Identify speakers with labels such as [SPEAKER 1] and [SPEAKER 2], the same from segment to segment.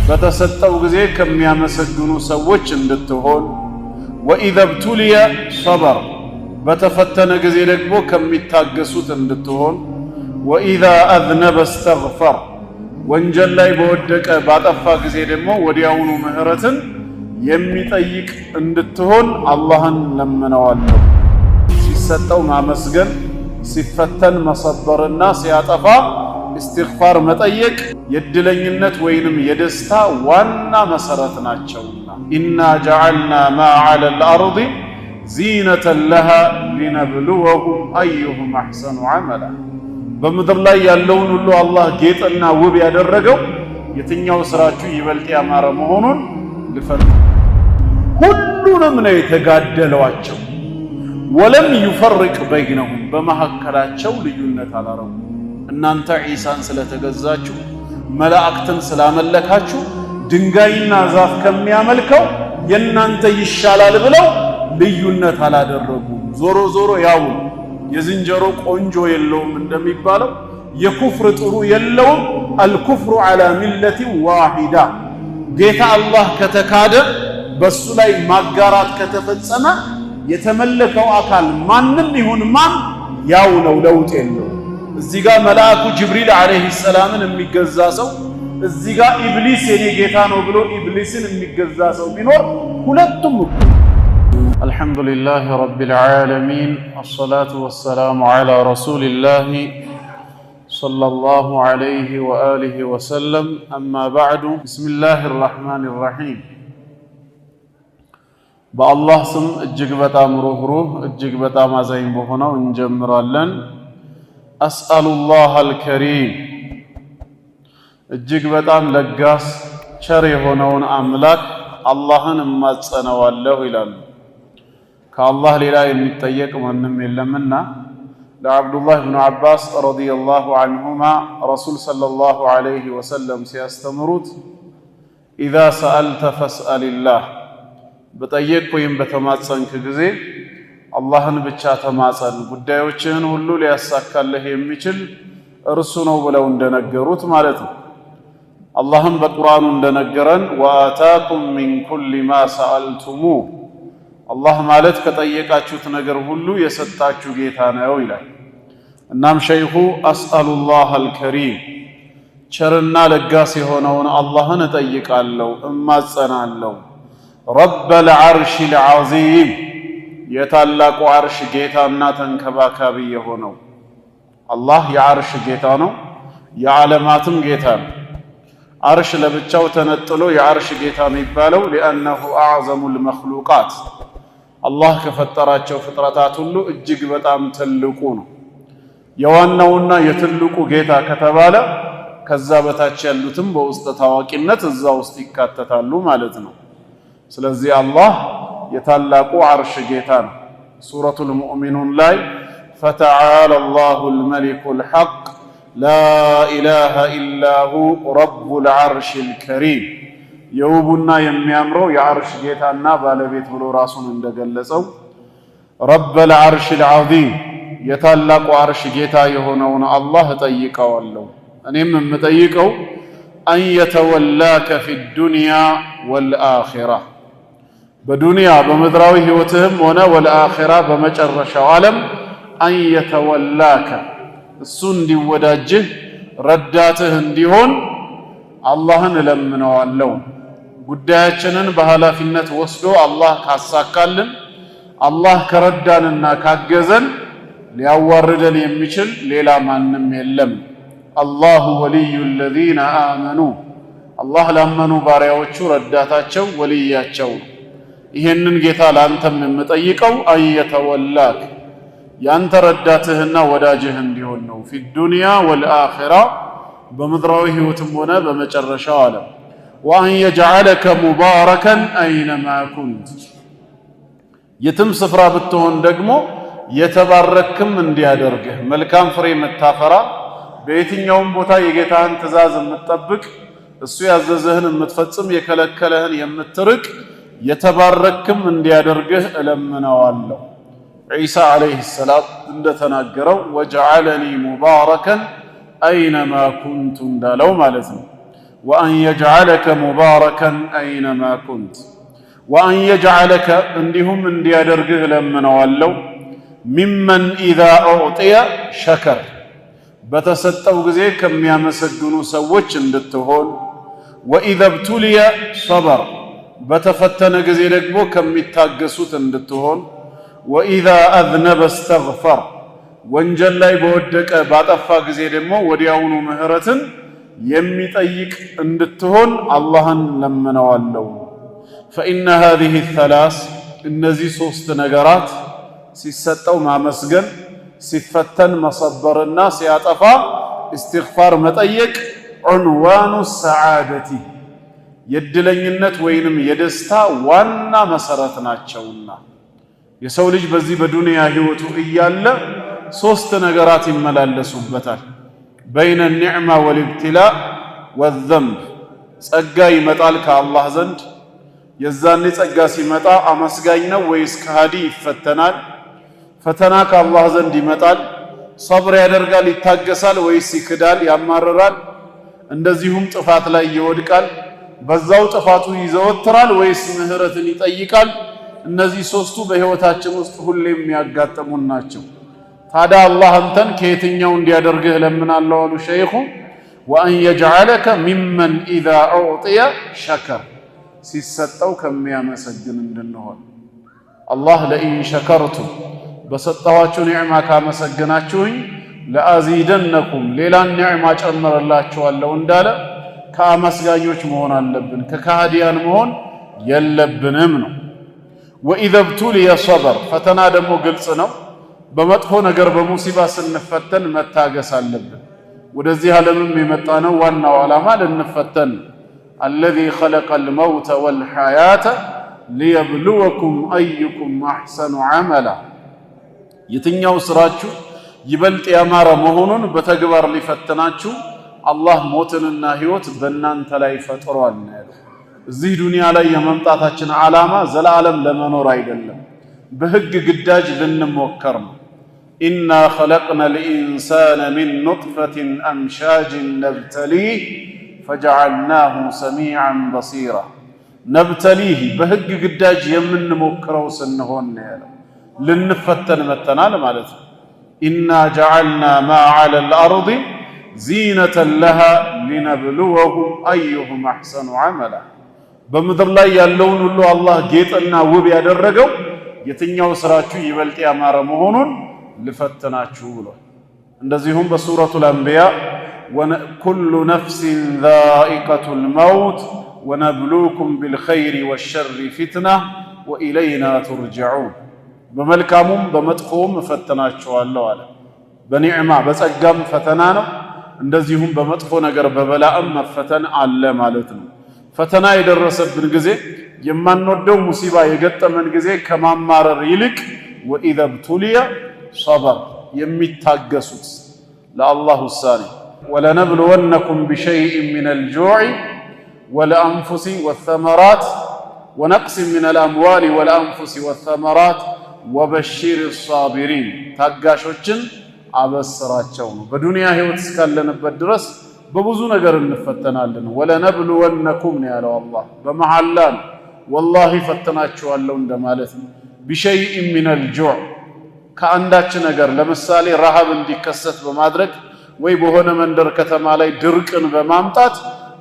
[SPEAKER 1] በተሰጠው ጊዜ ከሚያመሰግኑ ሰዎች እንድትሆን፣ ወኢዘ ብቱልየ ሰበር በተፈተነ ጊዜ ደግሞ ከሚታገሱት እንድትሆን፣ ወኢዛ አዝነበ እስተግፈር ወንጀል ላይ በወደቀ ባጠፋ ጊዜ ደግሞ ወዲያውኑ ምህረትን የሚጠይቅ እንድትሆን አላህን ለምነዋለሁ። ሲሰጠው ማመስገን፣ ሲፈተን መሰበርና ሲያጠፋ እስትግፋር መጠየቅ የድለኝነት ወይንም የደስታ ዋና መሰረት ናቸውና ኢና ጀዐልና ማ ዐለል አርድ ዚነተን ለሃ ሊነብሉወሁም አዩሁም አሕሰኑ ዐመላ። በምድር ላይ ያለውን ሁሉ አላህ ጌጥና ውብ ያደረገው የትኛው ስራችሁ ይበልጥ ያማረ መሆኑን ልፈትኑ። ሁሉንም ነው የተጋደሏቸው። ወለም ዩፈርቅ በይነሁም በመካከላቸው ልዩነት አላረጉ። እናንተ ዒሳን ስለተገዛችሁ መላእክትን ስላመለካችሁ ድንጋይና ዛፍ ከሚያመልከው የእናንተ ይሻላል ብለው ልዩነት አላደረጉም። ዞሮ ዞሮ ያው የዝንጀሮ ቆንጆ የለውም እንደሚባለው የኩፍር ጥሩ የለውም። አልኩፍሩ ዐላ ሚለቲ ዋሂዳ ጌታ አላህ ከተካደ በሱ ላይ ማጋራት ከተፈጸመ የተመለከው አካል ማንም ይሁን ማን ያው ነው፣ ለውጥ የለው። እዚህ ጋር መልአኩ ጅብሪል ዐለይሂ ሰላምን የሚገዛ ሰው፣ እዚህ ጋር ኢብሊስ የኔ ጌታ ነው ብሎ ኢብሊስን የሚገዛ ሰው ቢኖር ሁለቱም እኩል። አልሐምዱሊላህ ረቢል ዓለሚን ወሰላቱ ወሰላሙ ዐላ ረሱሊላህ ሰለላሁ ዐለይሂ ወአሊሂ ወሰለም። አማ በዕዱ ቢስሚላሂር ረሕማኒር ረሒም። በአላህ ስም እጅግ በጣም ሩህሩህ እጅግ በጣም አዛኝ በሆነው እንጀምራለን። አስአሉላህ አልከሪም እጅግ በጣም ለጋስ ቸር የሆነውን አምላክ አላህን እማጸነዋለሁ ይላሉ። ከአላህ ሌላ የሚጠየቅ ማንም የለምና ለዓብዱላህ ብኑ ዓባስ ረዲየላሁ ዐንሁማ ረሱል ሰለላሁ ዐለይሂ ወሰለም ሲያስተምሩት ኢዛ ሰአልተ ፈስአሊላህ በጠየቅ ወይም በተማጸንክ ጊዜ አላህን ብቻ ተማጸን፣ ጉዳዮችህን ሁሉ ሊያሳካልህ የሚችል እርሱ ነው ብለው እንደነገሩት ማለት ነው። አላህም በቁርአኑ እንደነገረን ወአታኩም ሚን ኩሊ ማ ሰአልቱሙህ አላህ ማለት ከጠየቃችሁት ነገር ሁሉ የሰጣችሁ ጌታ ነው ይላል። እናም ሸይኹ አስአሉላህ አልከሪም ቸርና ለጋስ የሆነውን አላህን እጠይቃለሁ እማጸናለሁ። ረበል ዐርሺል ዐዚም የታላቁ ዐርሽ ጌታና ተንከባካቢ የሆነው አላህ የዐርሽ ጌታ ነው፣ የዓለማትም ጌታ ነው። ዐርሽ ለብቻው ተነጥሎ የዐርሽ ጌታ የሚባለው ሊአነሁ አዕዘሙል መኽሉቃት አላህ ከፈጠራቸው ፍጥረታት ሁሉ እጅግ በጣም ትልቁ ነው። የዋናውና የትልቁ ጌታ ከተባለ ከዛ በታች ያሉትም በውስጥ ታዋቂነት እዛ ውስጥ ይካተታሉ ማለት ነው። ስለዚህ አላህ የታላቁ ዐርሽ ጌታ ነው። ሱረቱል ሙእሚኑን ላይ ፈተዓላ አላሁል መሊኩል ሐቅ ላ ኢላሃ ኢላሁ ረቡል ዐርሺል ከሪም የውቡና የሚያምረው የዐርሽ ጌታና ባለቤት ብሎ ራሱን እንደገለጸው ረበል ዐርሺል ዐዚም የታላቁ ዐርሽ ጌታ የሆነውን አላህ እጠይቀዋለሁ። እኔም የምጠይቀው አን የተወላከ ፊ ዱንያ ወልአኺራ በዱንያ በምድራዊ ህይወትህም ሆነ ወልአኺራ በመጨረሻው ዓለም አን የተወላከ እሱ እንዲወዳጅህ ረዳትህ እንዲሆን አላህን እለምነዋለሁ። ጉዳያችንን በኃላፊነት ወስዶ አላህ ካሳካልን፣ አላህ ከረዳንና ካገዘን ሊያዋርደን የሚችል ሌላ ማንም የለም። አላሁ ወልዩ ለዚነ አመኑ አላህ ላመኑ ባሪያዎቹ ረዳታቸው ወልያቸው። ይሄንን ጌታ ለአንተም የምጠይቀው አን የተወላክ ያንተ ረዳትህና ወዳጅህ እንዲሆን ነው። ፊ ዱንያ ወልአኺራ በምድራዊ ህይወትም ሆነ በመጨረሻው ዓለም። ወአን የጅዐለከ ሙባረከን አይነማ ኩንት የትም ስፍራ ብትሆን ደግሞ የተባረክም እንዲያደርግህ መልካም ፍሬ የምታፈራ በየትኛውም ቦታ የጌታህን ትእዛዝ የምትጠብቅ እሱ ያዘዘህን የምትፈጽም የከለከለህን የምትርቅ የተባረክም እንዲያደርግህ እለምነዋለሁ። ዒሳ ዓለይሂ ሰላም እንደተናገረው ወጀዐለኒ ሙባረከን አይነማ ኩንቱ እንዳለው ማለት ነው። وأن يجعلك مباركا أينما كنت وأن يجعلك عندهم من ديادرقه لمن ولو ممن إذا أعطي شكر بتستو غزي كم يمسجنوا سوچ اندتهون وإذا ابتلي صبر بتفتن غزي دغمو كم يتاغسوت اندتهون وإذا أذنب استغفر ወንጀል ላይ በወደቀ ባጠፋ ጊዜ ደግሞ ወዲያውኑ ምህረትን የሚጠይቅ እንድትሆን አላህን ለምነዋለሁ فإن هذه الثلاث እነዚህ ሶስት ነገራት ሲሰጠው ማመስገን ሲፈተን መሰበርና ሲያጠፋ استغفار መጠየቅ عنوان السعادة የድለኝነት ወይንም የደስታ ዋና መሰረት ናቸውና የሰው ልጅ በዚህ በዱንያ ህይወቱ እያለ ሶስት ነገራት ይመላለሱበታል بين النعمة والابتلاء والذنب ጸጋ ይመጣል ከአላህ ዘንድ የዛኔ ጸጋ ሲመጣ አመስጋኝ ነው ወይስ ከሃዲ ይፈተናል ፈተና ከአላህ ዘንድ ይመጣል ሰብር ያደርጋል ይታገሳል ወይስ ይክዳል ያማረራል እንደዚሁም ጥፋት ላይ ይወድቃል በዛው ጥፋቱ ይዘወትራል ወይስ ምህረትን ይጠይቃል እነዚህ ሶስቱ በህይወታችን ውስጥ ሁሌም የሚያጋጥሙን ናቸው ታዲያ አላህ አንተን ከየትኛው እንዲያደርግህ ለምናለው አሉ ሸይኹ وأن يجعلك ممن إذا أعطي شكر ሲሰጠው ከሚያመሰግን እንድንሆን አላህ ለኢን ሸከርቱም በሰጣኋችሁ ኒዕማ ካመሰገናችሁኝ ለአዚደነኩም ሌላ ኒዕማ ጨምረላችኋለሁ እንዳለ ከአመስጋኞች መሆን አለብን ከካህዲያን መሆን የለብንም ነው وإذا ابتلي صبر ፈተና ደግሞ ግልጽ ነው በመጥፎ ነገር በሙሲባ ስንፈተን መታገስ አለብን ወደዚህ ዓለምም የመጣነው ዋናው ዓላማ ልንፈተን الذي خلق الموت والحياة ليبلوكم أيكم أحسن عملا የትኛው ስራችሁ ይበልጥ ያማረ መሆኑን በተግባር ሊፈትናችሁ አላህ ሞትንና ህይወት በእናንተ ላይ ፈጥሯል ነው እዚህ ዱንያ ላይ የመምጣታችን ዓላማ ዘላለም ለመኖር አይደለም በህግ ግዳጅ ልንሞከር ነው إنا خلقنا الإنسان من نطفة أمشاج نبتليه فجعلناه سميعا بصيرا نبتليه بهج قداج يمن مكرو سنهون لنفتن متنال مالته إنا جعلنا ما على الأرض زينة لها لنبلوهم أيهم أحسن عملا بمدر الله يالون الله جيتنا وبي أدرقوا يتنيو سراتشو يبلت أمار مهونون لفتناتشو له እንደዚሁም በሱረቱ الأنبياء كل نفس ذائقة الموت ونبلوكم بالخير والشر فتنة وإلينا ترجعون بملكامم بمدفوم فتناتشوالله አለ በኒዕማ በጸጋም ፈተና ነው እንደዚሁም በመጥፎ ነገር በበላም መፈተን አለ ማለት ነው ፈተና የደረሰብን ጊዜ የማንወደው ሙሲባ የገጠመን ጊዜ ከማማረር ይልቅ وإذا ابتلي صبر የሚታገሱት ለአላህ ውሳኔ ولنبلونكم بشيء من الجوع والأنفس والثمرات ونقص من الأموال والأنفس والثمرات وبشر الصابرين ታጋሾችን አበስራቸው ነው በዱንያ ህይወት እስካለንበት ድረስ በብዙ ነገር እንፈተናለን ولنبلونكم ነው ያለው አላህ በመሐላ والله ፈተናችኋለሁ እንደማለት ነው بشيء من الجوع ከአንዳች ነገር ለምሳሌ ረሃብ እንዲከሰት በማድረግ ወይ በሆነ መንደር ከተማ ላይ ድርቅን በማምጣት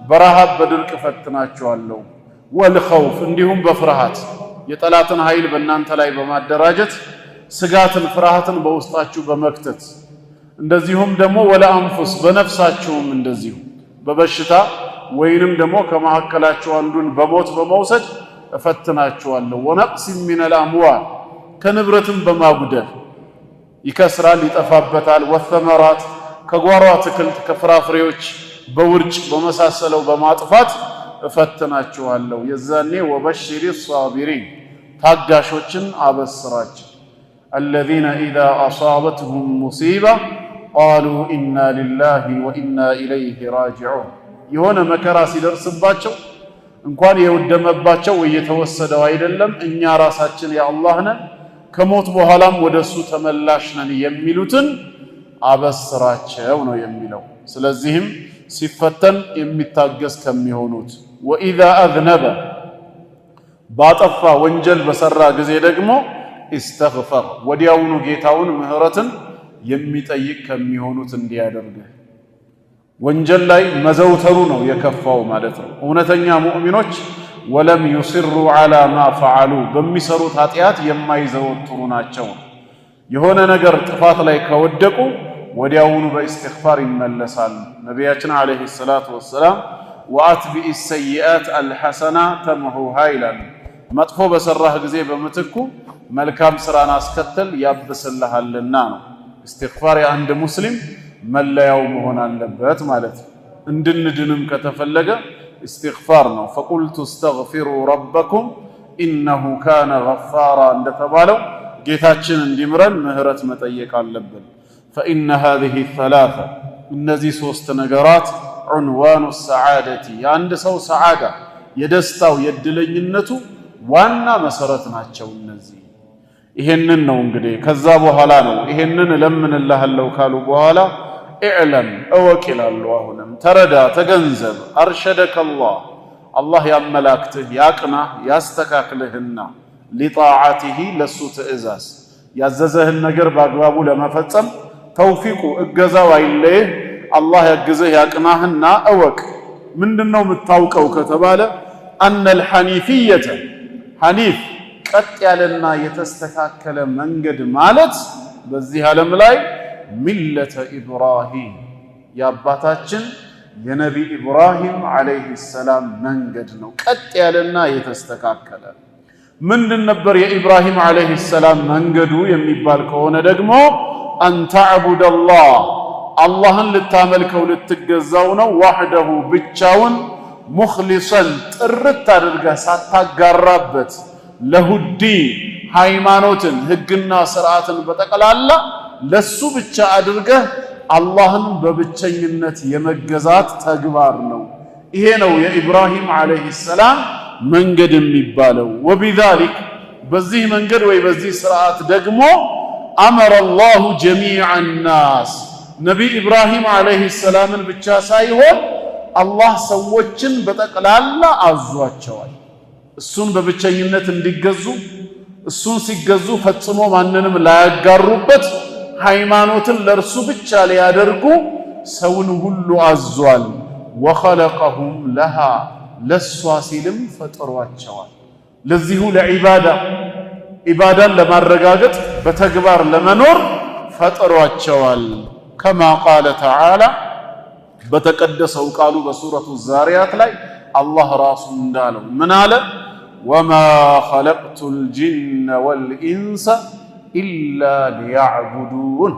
[SPEAKER 1] በረሃብ በድርቅ ፈትናችኋለሁ والخوف እንዲሁም በፍርሃት የጠላትን ኃይል በእናንተ ላይ በማደራጀት ስጋትን ፍርሃትን በውስጣችሁ በመክተት እንደዚሁም ደግሞ ወለአንፉስ በነፍሳችሁም እንደዚሁ በበሽታ ወይንም ደግሞ ከመሐከላችሁ አንዱን በሞት በመውሰድ እፈትናችኋለሁ ወነቅስ من الأموال ከንብረትም በማጉደል ይከስራል ይጠፋበታል ወثمرات ከጓሮ አትክልት ከፍራፍሬዎች በውርጭ በመሳሰለው በማጥፋት እፈትናችኋለሁ የዛኔ وبشر الصابرين ታጋሾችን አበስራቸው الذين إذا أصابتهم مصيبة قالوا إنا لله وإنا إليه راجعون የሆነ መከራ ሲደርስባቸው እንኳን የወደመባቸው ወየተወሰደው አይደለም እኛ ራሳችን ያአላህ ነን ከሞት በኋላም ወደሱ ተመላሽ ነን የሚሉትን አበስራቸው ነው የሚለው። ስለዚህም ሲፈተን የሚታገስ ከሚሆኑት ወኢዛ አዝነበ ባጠፋ ወንጀል በሰራ ጊዜ ደግሞ ኢስተግፈር ወዲያውኑ ጌታውን ምህረትን የሚጠይቅ ከሚሆኑት እንዲያደርግህ። ወንጀል ላይ መዘውተሩ ነው የከፋው ማለት ነው። እውነተኛ ሙእሚኖች ወለም ዩሲሩ ዐላ ማ ፈዐሉ በሚሰሩት ኃጢአት የማይዘወትሩ ናቸው። የሆነ ነገር ጥፋት ላይ ከወደቁ ወዲያውኑ በኢስቲግፋር ይመለሳሉ። ነቢያችን ዓለይሂ ሰላቱ ወሰላም ወአትቢኢ ሰይአት አልሐሰና ተምሑሃ ይላሉ። መጥፎ በሰራህ ጊዜ በምትኩ መልካም ስራን አስከተል ያብስልሃልና ነው። ኢስቲግፋር የአንድ ሙስሊም መለያው መሆን አለበት ማለት ነው። እንድንድንም ከተፈለገ ኢስቲግፋር ነው። ፈቁልቱ እስተግፊሩ ረበኩም ኢነሁ ካነ ገፋራ እንደተባለው ጌታችን እንዲምረን ምህረት መጠየቅ አለብን። ፈኢነ ሃዚሂ ሰላሳ እነዚህ ሶስት ነገራት ዑንዋኑ ሰዓደቲ የአንድ ሰው ሰዓዳ የደስታው የድለኝነቱ ዋና መሰረት ናቸው። እነዚህ ይሄንን ነው እንግዲህ ከዛ በኋላ ነው ይሄንን እለምንልሃለሁ ካሉ በኋላ ኢዕለም እወቅ ይላሉ። አሁንም ተረዳ ተገንዘብ አርሸደከ አላህ ያመላክትህ ያቅናህ ያስተካክልህና ሊጣዓቲሂ ለሱ ትእዛዝ ያዘዘህን ነገር በአግባቡ ለመፈጸም ተውፊቁ እገዛው አይለይህ። አላህ ያግዝህ ያቅናህና እወቅ። ምንድነው የምታውቀው ከተባለ አነል ሐኒፊየተ ሐኒፍ ቀጥ ያለና የተስተካከለ መንገድ ማለት በዚህ ዓለም ላይ ሚለተ ኢብራሂም የአባታችን የነቢ ኢብራሂም ዓለይሂ ሰላም መንገድ ነው። ቀጥ ያለና የተስተካከለ ምንድን ነበር የኢብራሂም ዓለይሂ ሰላም መንገዱ የሚባል ከሆነ ደግሞ አንተዕቡደላህ አላህን ልታመልከው ልትገዛው ነው። ዋህደሁ ብቻውን ሙኽሊሰን ጥርት አድርገህ ሳታጋራበት ለሁዲን ሃይማኖትን ህግና ስርዓትን በጠቅላላ ለሱ ብቻ አድርገህ አላህን በብቸኝነት የመገዛት ተግባር ነው። ይሄ ነው የኢብራሂም ዓለይሂ ሰላም መንገድ የሚባለው። ወቢዛሊክ በዚህ መንገድ ወይ በዚህ ስርዓት ደግሞ አመረ አላሁ ጀሚዐ ናስ ነቢይ ኢብራሂም ዓለይሂ ሰላምን ብቻ ሳይሆን አላህ ሰዎችን በጠቅላላ አዟቸዋል። እሱን በብቸኝነት እንዲገዙ እሱን ሲገዙ ፈጽሞ ማንንም ላያጋሩበት ሃይማኖትን ለእርሱ ብቻ ሊያደርጉ ሰውን ሁሉ አዟል። ወኸለቀሁም ለሃ ለሷ ሲልም ፈጥሯቸዋል። ለዚሁ ለዒባዳ ኢባዳን ለማረጋገጥ በተግባር ለመኖር ፈጥሯቸዋል። ከማ ቃለ ተዓላ በተቀደሰው ቃሉ በሱረቱ ዛሪያት ላይ አላህ ራሱ እንዳለው ምን አለ? ወማ ኸለቅቱል ጂነ ወልኢንሰ ኢላ ሊያዕቡዱን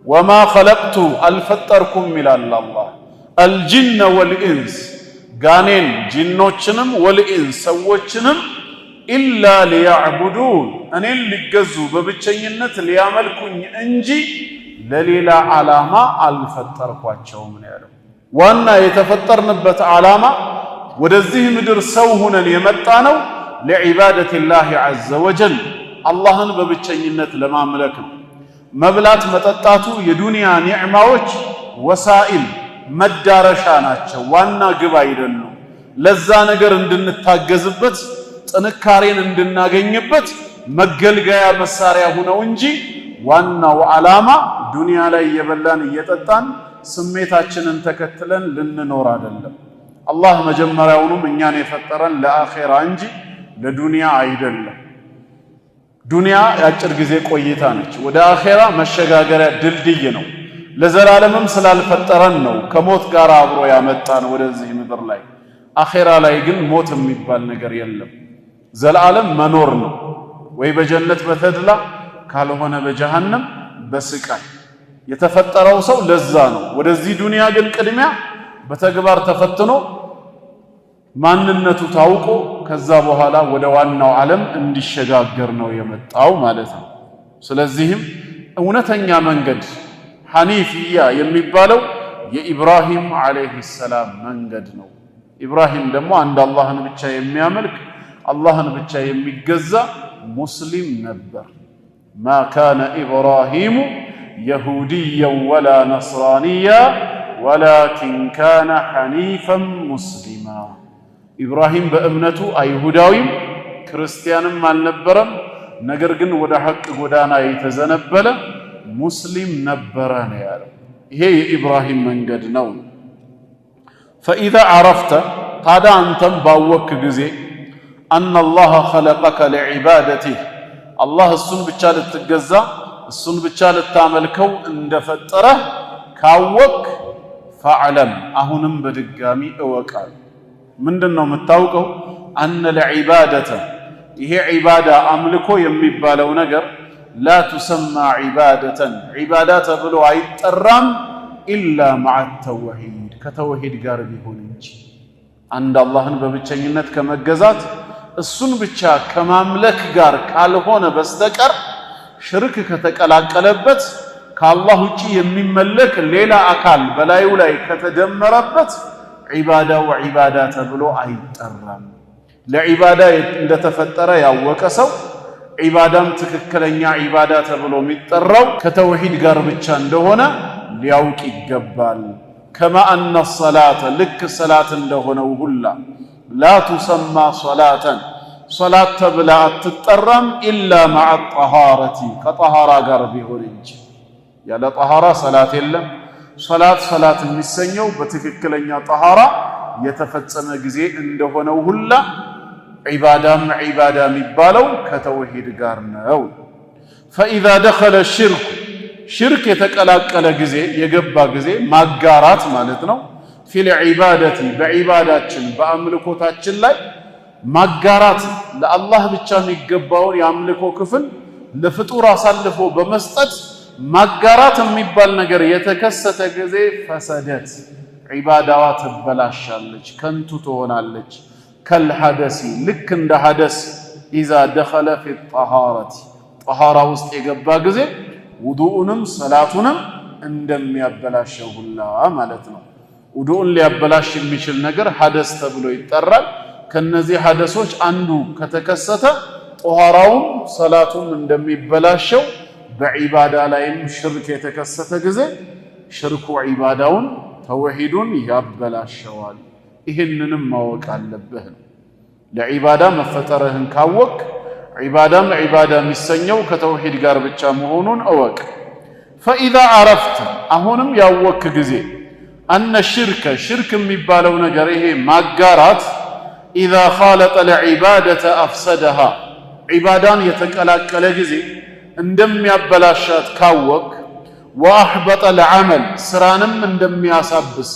[SPEAKER 1] ወማ ኸለቅቱ አልፈጠርኩም ይላል አላህ አልጂነ ወልኢንስ ጋኔን ጂኖችንም ወልኢንስ ሰዎችንም ኢላ ሊያዕቡዱን እኔን ሊገዙ በብቸኝነት ሊያመልኩኝ እንጂ ለሌላ ዓላማ አልፈጠርኳቸውም ነው ያለው። ዋና የተፈጠርንበት ዓላማ ወደዚህ ምድር ሰው ሆነን የመጣ ነው ለዒባደቲላሂ ዐዘ ወጀል አላህን በብቸኝነት ለማምለክ ነው። መብላት መጠጣቱ የዱንያ ኒዕማዎች ወሳኢል መዳረሻ ናቸው፣ ዋና ግብ አይደሉም። ለዛ ነገር እንድንታገዝበት ጥንካሬን እንድናገኝበት መገልገያ መሳሪያ ሆነው እንጂ ዋናው ዓላማ ዱንያ ላይ እየበላን እየጠጣን ስሜታችንን ተከትለን ልንኖር አይደለም። አላህ መጀመሪያውኑም እኛን የፈጠረን ለአኼራ እንጂ ለዱንያ አይደለም። ዱንያ የአጭር ጊዜ ቆይታ ነች፣ ወደ አኼራ መሸጋገሪያ ድልድይ ነው። ለዘላለምም ስላልፈጠረን ነው ከሞት ጋር አብሮ ያመጣን ወደዚህ ምድር ላይ። አኼራ ላይ ግን ሞት የሚባል ነገር የለም። ዘላለም መኖር ነው፣ ወይ በጀነት በተድላ ካልሆነ በጀሃነም በስቃይ። የተፈጠረው ሰው ለዛ ነው። ወደዚህ ዱንያ ግን ቅድሚያ በተግባር ተፈትኖ ማንነቱ ታውቆ ከዛ በኋላ ወደ ዋናው ዓለም እንዲሸጋገር ነው የመጣው ማለት ነው። ስለዚህም እውነተኛ መንገድ ሐኒፊያ የሚባለው የኢብራሂም ዓለይሂ ሰላም መንገድ ነው። ኢብራሂም ደግሞ አንድ አላህን ብቻ የሚያመልክ አላህን ብቻ የሚገዛ ሙስሊም ነበር። ማ ካነ ኢብራሂሙ يهوديا ولا نصرانيا ولكن كان حنيفا مسلما إبراهيم بأمنته أيهوداوي كريستيان النبرم نجرجن ودا حق ودانا يتزنبل مسلم نبران يا رب هي إبراهيم من قد نوم فإذا عرفت قد أنتم باوك جزي أن الله خلقك لعبادته الله السن بتشال التجزا السن بتشال التعمل كو عند فتره كاوك فعلم أهونم بدقامي أوكال من دنو متاوكو أن العبادة هي عبادة أملكو يمبالو نجر لا تسمى عبادة عبادات بلو عيترام إلا مع التوحيد كتوحيد قاربي هونج عند الله ببتشينت كمجزات السن بتشا كمملك قار كالهون بستكر شرك كتقلاقلبت كالله ውጪ የሚመለክ ሌላ አካል በላዩ ላይ ከተደመረበት ዒባዳ ወዒባዳ ተብሎ አይጠራም ለዒባዳ እንደተፈጠረ ያወቀ ሰው ዒባዳም ትክክለኛ ዒባዳ ተብሎ የሚጠራው ከተውሂድ ጋር ብቻ እንደሆነ ሊያውቅ ይገባል كما أن الصلاة لك صلاة እንደሆነው ሁላ لا تسمى صلاة صلاة تبلا تترم إلا مع الطهارة كطهارة ጋር ቢሆን እንጂ ያለ طهارة صلاة የለም صلاة የሚሰኘው በትክክለኛ طهارة የተፈጸመ ጊዜ እንደሆነው ሁላ ዒባዳም ዒባዳ የሚባለው ከተውሂድ ጋር ነው فإذا دخل الشرك ሽርክ የተቀላቀለ ጊዜ የገባ ጊዜ ማጋራት ማለት ነው في العبادة በዒባዳችን በአምልኮታችን ላይ ማጋራት ለአላህ ብቻ የሚገባውን የአምልኮ ክፍል ለፍጡር አሳልፎ በመስጠት ማጋራት የሚባል ነገር የተከሰተ ጊዜ ፈሰደት ዒባዳዋ ትበላሻለች ከንቱ ትሆናለች ከልሐደሲ ልክ እንደ ሐደስ إذا دخل في الطهارة طهارة ውስጥ የገባ ጊዜ ውዱኡንም ሰላቱንም እንደሚያበላሸው ሁላ ማለት ነው ውዱኡን ሊያበላሽ የሚችል ነገር ሐደስ ተብሎ ይጠራል ከነዚህ ሐደሶች አንዱ ከተከሰተ ጧሃራውም ሰላቱም እንደሚበላሸው በዒባዳ ላይም ሽርክ የተከሰተ ጊዜ ሽርኩ ዒባዳውን ተውሂዱን ያበላሸዋል ይሄንንም ማወቅ አለብህ ለዒባዳ መፈጠርህን ካወቅ ዒባዳም ዒባዳ የሚሰኘው ከተውሂድ ጋር ብቻ መሆኑን እወቅ فإذا عرفت አሁንም ያወክ ጊዜ أن الشرك شرك የሚባለው ነገር ይሄ ማጋራት إذا خالط العبادة أفسدها عبادان يتقلاقل ጊዜ እንደሚያበላሻት ካወቅ وأحبط العمل ስራንም እንደሚያሳብስ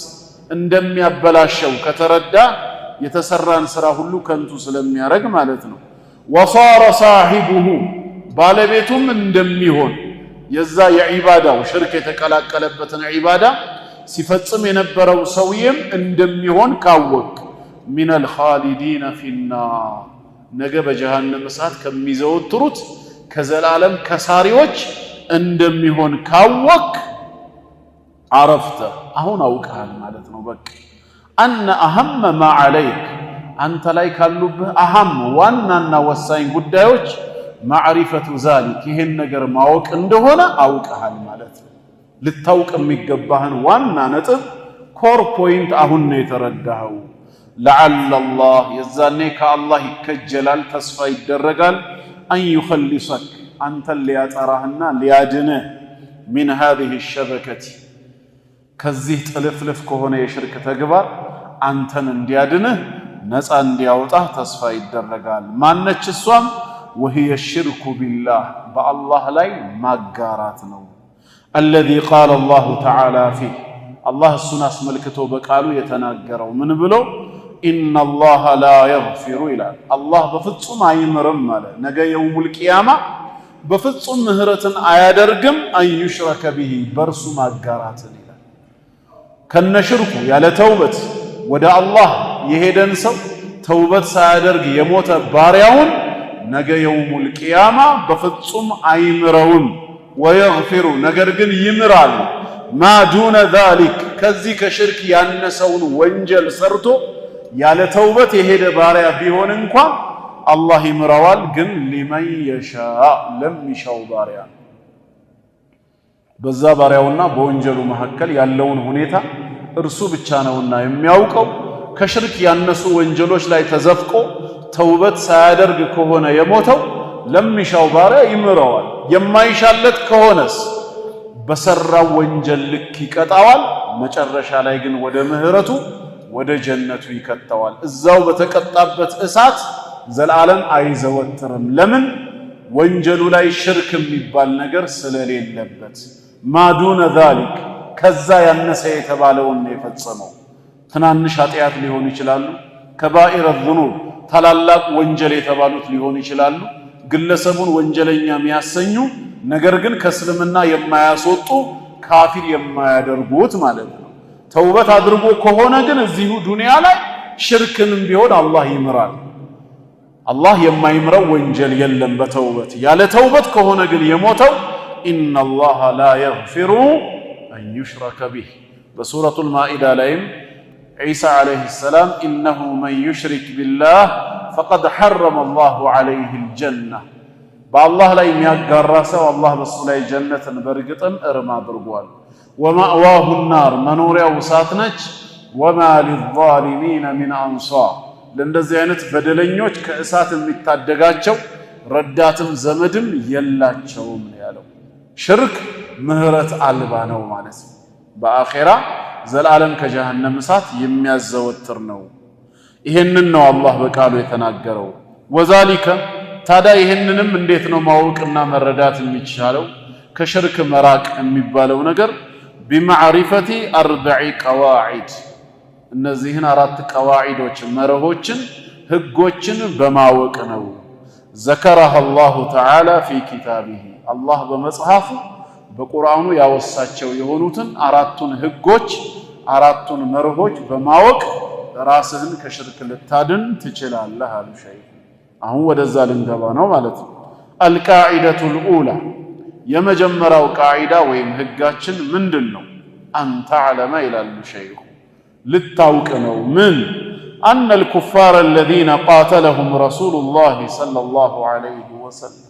[SPEAKER 1] እንደሚያበላሸው ከተረዳ የተሰራን ስራ ሁሉ ከንቱ ስለሚያረግ ማለት ነው وصار صاحبه ባለቤቱም እንደሚሆን የዛ የዒባዳው ሽርክ የተቀላቀለበትን ዒባዳ ሲፈጽም የነበረው ሰውየም እንደሚሆን ካወቅ من الخالدين في النار ነገ በጀሃነም እሳት ከሚዘወትሩት ከዘላለም ከሳሪዎች እንደሚሆን ካወቅ عرفت አሁን አውቃል ማለት ነው በቃ أن أهم ما عليك أنت ላይ ካሉብህ አህም ዋናና ወሳኝ ጉዳዮች ማዕሪፈቱ ذلك ይሄን ነገር ማወቅ እንደሆነ አውቀሃል ማለት ነው ልታውቅ የሚገባህን ዋና ነጥብ ኮር ፖይንት አሁን ነው የተረዳኸው لعل الله يزاني كالله يكجلال تصفى يدرجال أن يخلصك أنت اللي أتراهنا ليادنه من هذه الشبكة كزيه تلفلف كهونه يشرك تكبر أنت نديادنه نسأل ندياوته تصفى يدرجال ما نتشسوم وهي الشرك بالله بالله لا مقاراتنا الذي قال الله تعالى فيه الله السناس ملكته بقالوا يتناقروا من بلو إن الله لا يغفر إلى الله بفتصم عيمرم ماله نجا يوم القيامة بفتصم مهرة آيادرقم أن يشرك به برسو مقارات إلى كان شركو يالا توبت ودى الله يهدن سو توبت سايادرق يموت باريون نجا يوم القيامة بفتصم عيمرون ويغفر نجرقن يمرال ما دون ذلك كذي كشرك يانسون وانجل سرتو ያለ ተውበት የሄደ ባሪያ ቢሆን እንኳን አላህ ይምራዋል ግን لمن يشاء ለሚሻው ባሪያ በዛ ባሪያውና በወንጀሉ መካከል ያለውን ሁኔታ እርሱ ብቻ ነውና የሚያውቀው። ከሽርክ ያነሱ ወንጀሎች ላይ ተዘፍቆ ተውበት ሳያደርግ ከሆነ የሞተው ለሚሻው ባሪያ ይምረዋል። የማይሻለት ከሆነስ በሰራው ወንጀል ልክ ይቀጣዋል። መጨረሻ ላይ ግን ወደ ምህረቱ ወደ ጀነቱ ይከተዋል። እዛው በተቀጣበት እሳት ዘላለም አይዘወትርም። ለምን? ወንጀሉ ላይ ሽርክ የሚባል ነገር ስለሌለበት። ማዱነ ዛሊክ ከዛ ያነሰ የተባለውን የፈጸመው ትናንሽ ኃጢአት ሊሆኑ ይችላሉ። ከባኢረ ዙኑብ ታላላቅ ወንጀል የተባሉት ሊሆኑ ይችላሉ። ግለሰቡን ወንጀለኛ የሚያሰኙ ነገር ግን ከእስልምና የማያስወጡ ካፊር የማያደርጉት ማለት ነው። ተውበት አድርጎ ከሆነ ግን እዚሁ ዱንያ ላይ ሽርክንም ቢሆን አላህ ይምራል። አላህ የማይምረው ወንጀል የለም በተውበት። ያለ ተውበት ከሆነ ግን የሞተው ኢነላሃ ላ የግፊሩ አን ዩሽረከ ቢህ። በሱረቱል ማኢዳ ላይም ዒሳ ዓለይሂ ሰላም ኢነሁ መን ዩሽሪክ ቢላህ ፈቀድ ሐረመ አላሁ ዓለይሂል ጀና፣ በአላህ ላይ የሚያጋራ ሰው አላህ በሱ ላይ ጀነትን በእርግጥም እርም አድርጓል። ወማእዋሁ ናር መኖሪያው እሳት ነች። ወማ ሊዛሊሚነ ሚን አንሷር ለእንደዚህ አይነት በደለኞች ከእሳት የሚታደጋቸው ረዳትም ዘመድም የላቸውም ያለው። ሽርክ ምህረት አልባ ነው ማለት ነው። በአኼራ ዘላለም ከጀሃነም እሳት የሚያዘወትር ነው። ይሄንን ነው አላህ በቃሉ የተናገረው። ወዛሊከ ታዲያ ይሄንንም እንዴት ነው ማወቅና መረዳት የሚቻለው? ከሽርክ መራቅ የሚባለው ነገር ቢማዕሪፈቲ አርበዒ ቀዋዒድ፣ እነዚህን 4 ቀዋዒዶች መርሆችን ህጎችን በማወቅ ነው። ዘከረሃ አላሁ ተዓላ ፊ ኪታቢሂ፣ አላህ በመጽሐፉ በቁርአኑ ያወሳቸው የሆኑትን 4ቱን ህጎች 4ቱን መርሆች በማወቅ ራስህን ከሽርክ ልታድን ትችላለህ አሉ ሸይኽ። አሁን ወደዛ ልንገባ ነው ማለት ነው። አልቃዒደቱል ኡላ፣ የመጀመሪያው ቃዒዳ ወይም ህጋችን ምንድን ነው? አንተዕለመ ይላሉ ሸይኹ፣ ልታውቅ ነው። ምን? አነል ኩፋር አለዚነ ቃተለሁም ረሱሉላህ ሰለላሁ ዐለይሂ ወሰለም፣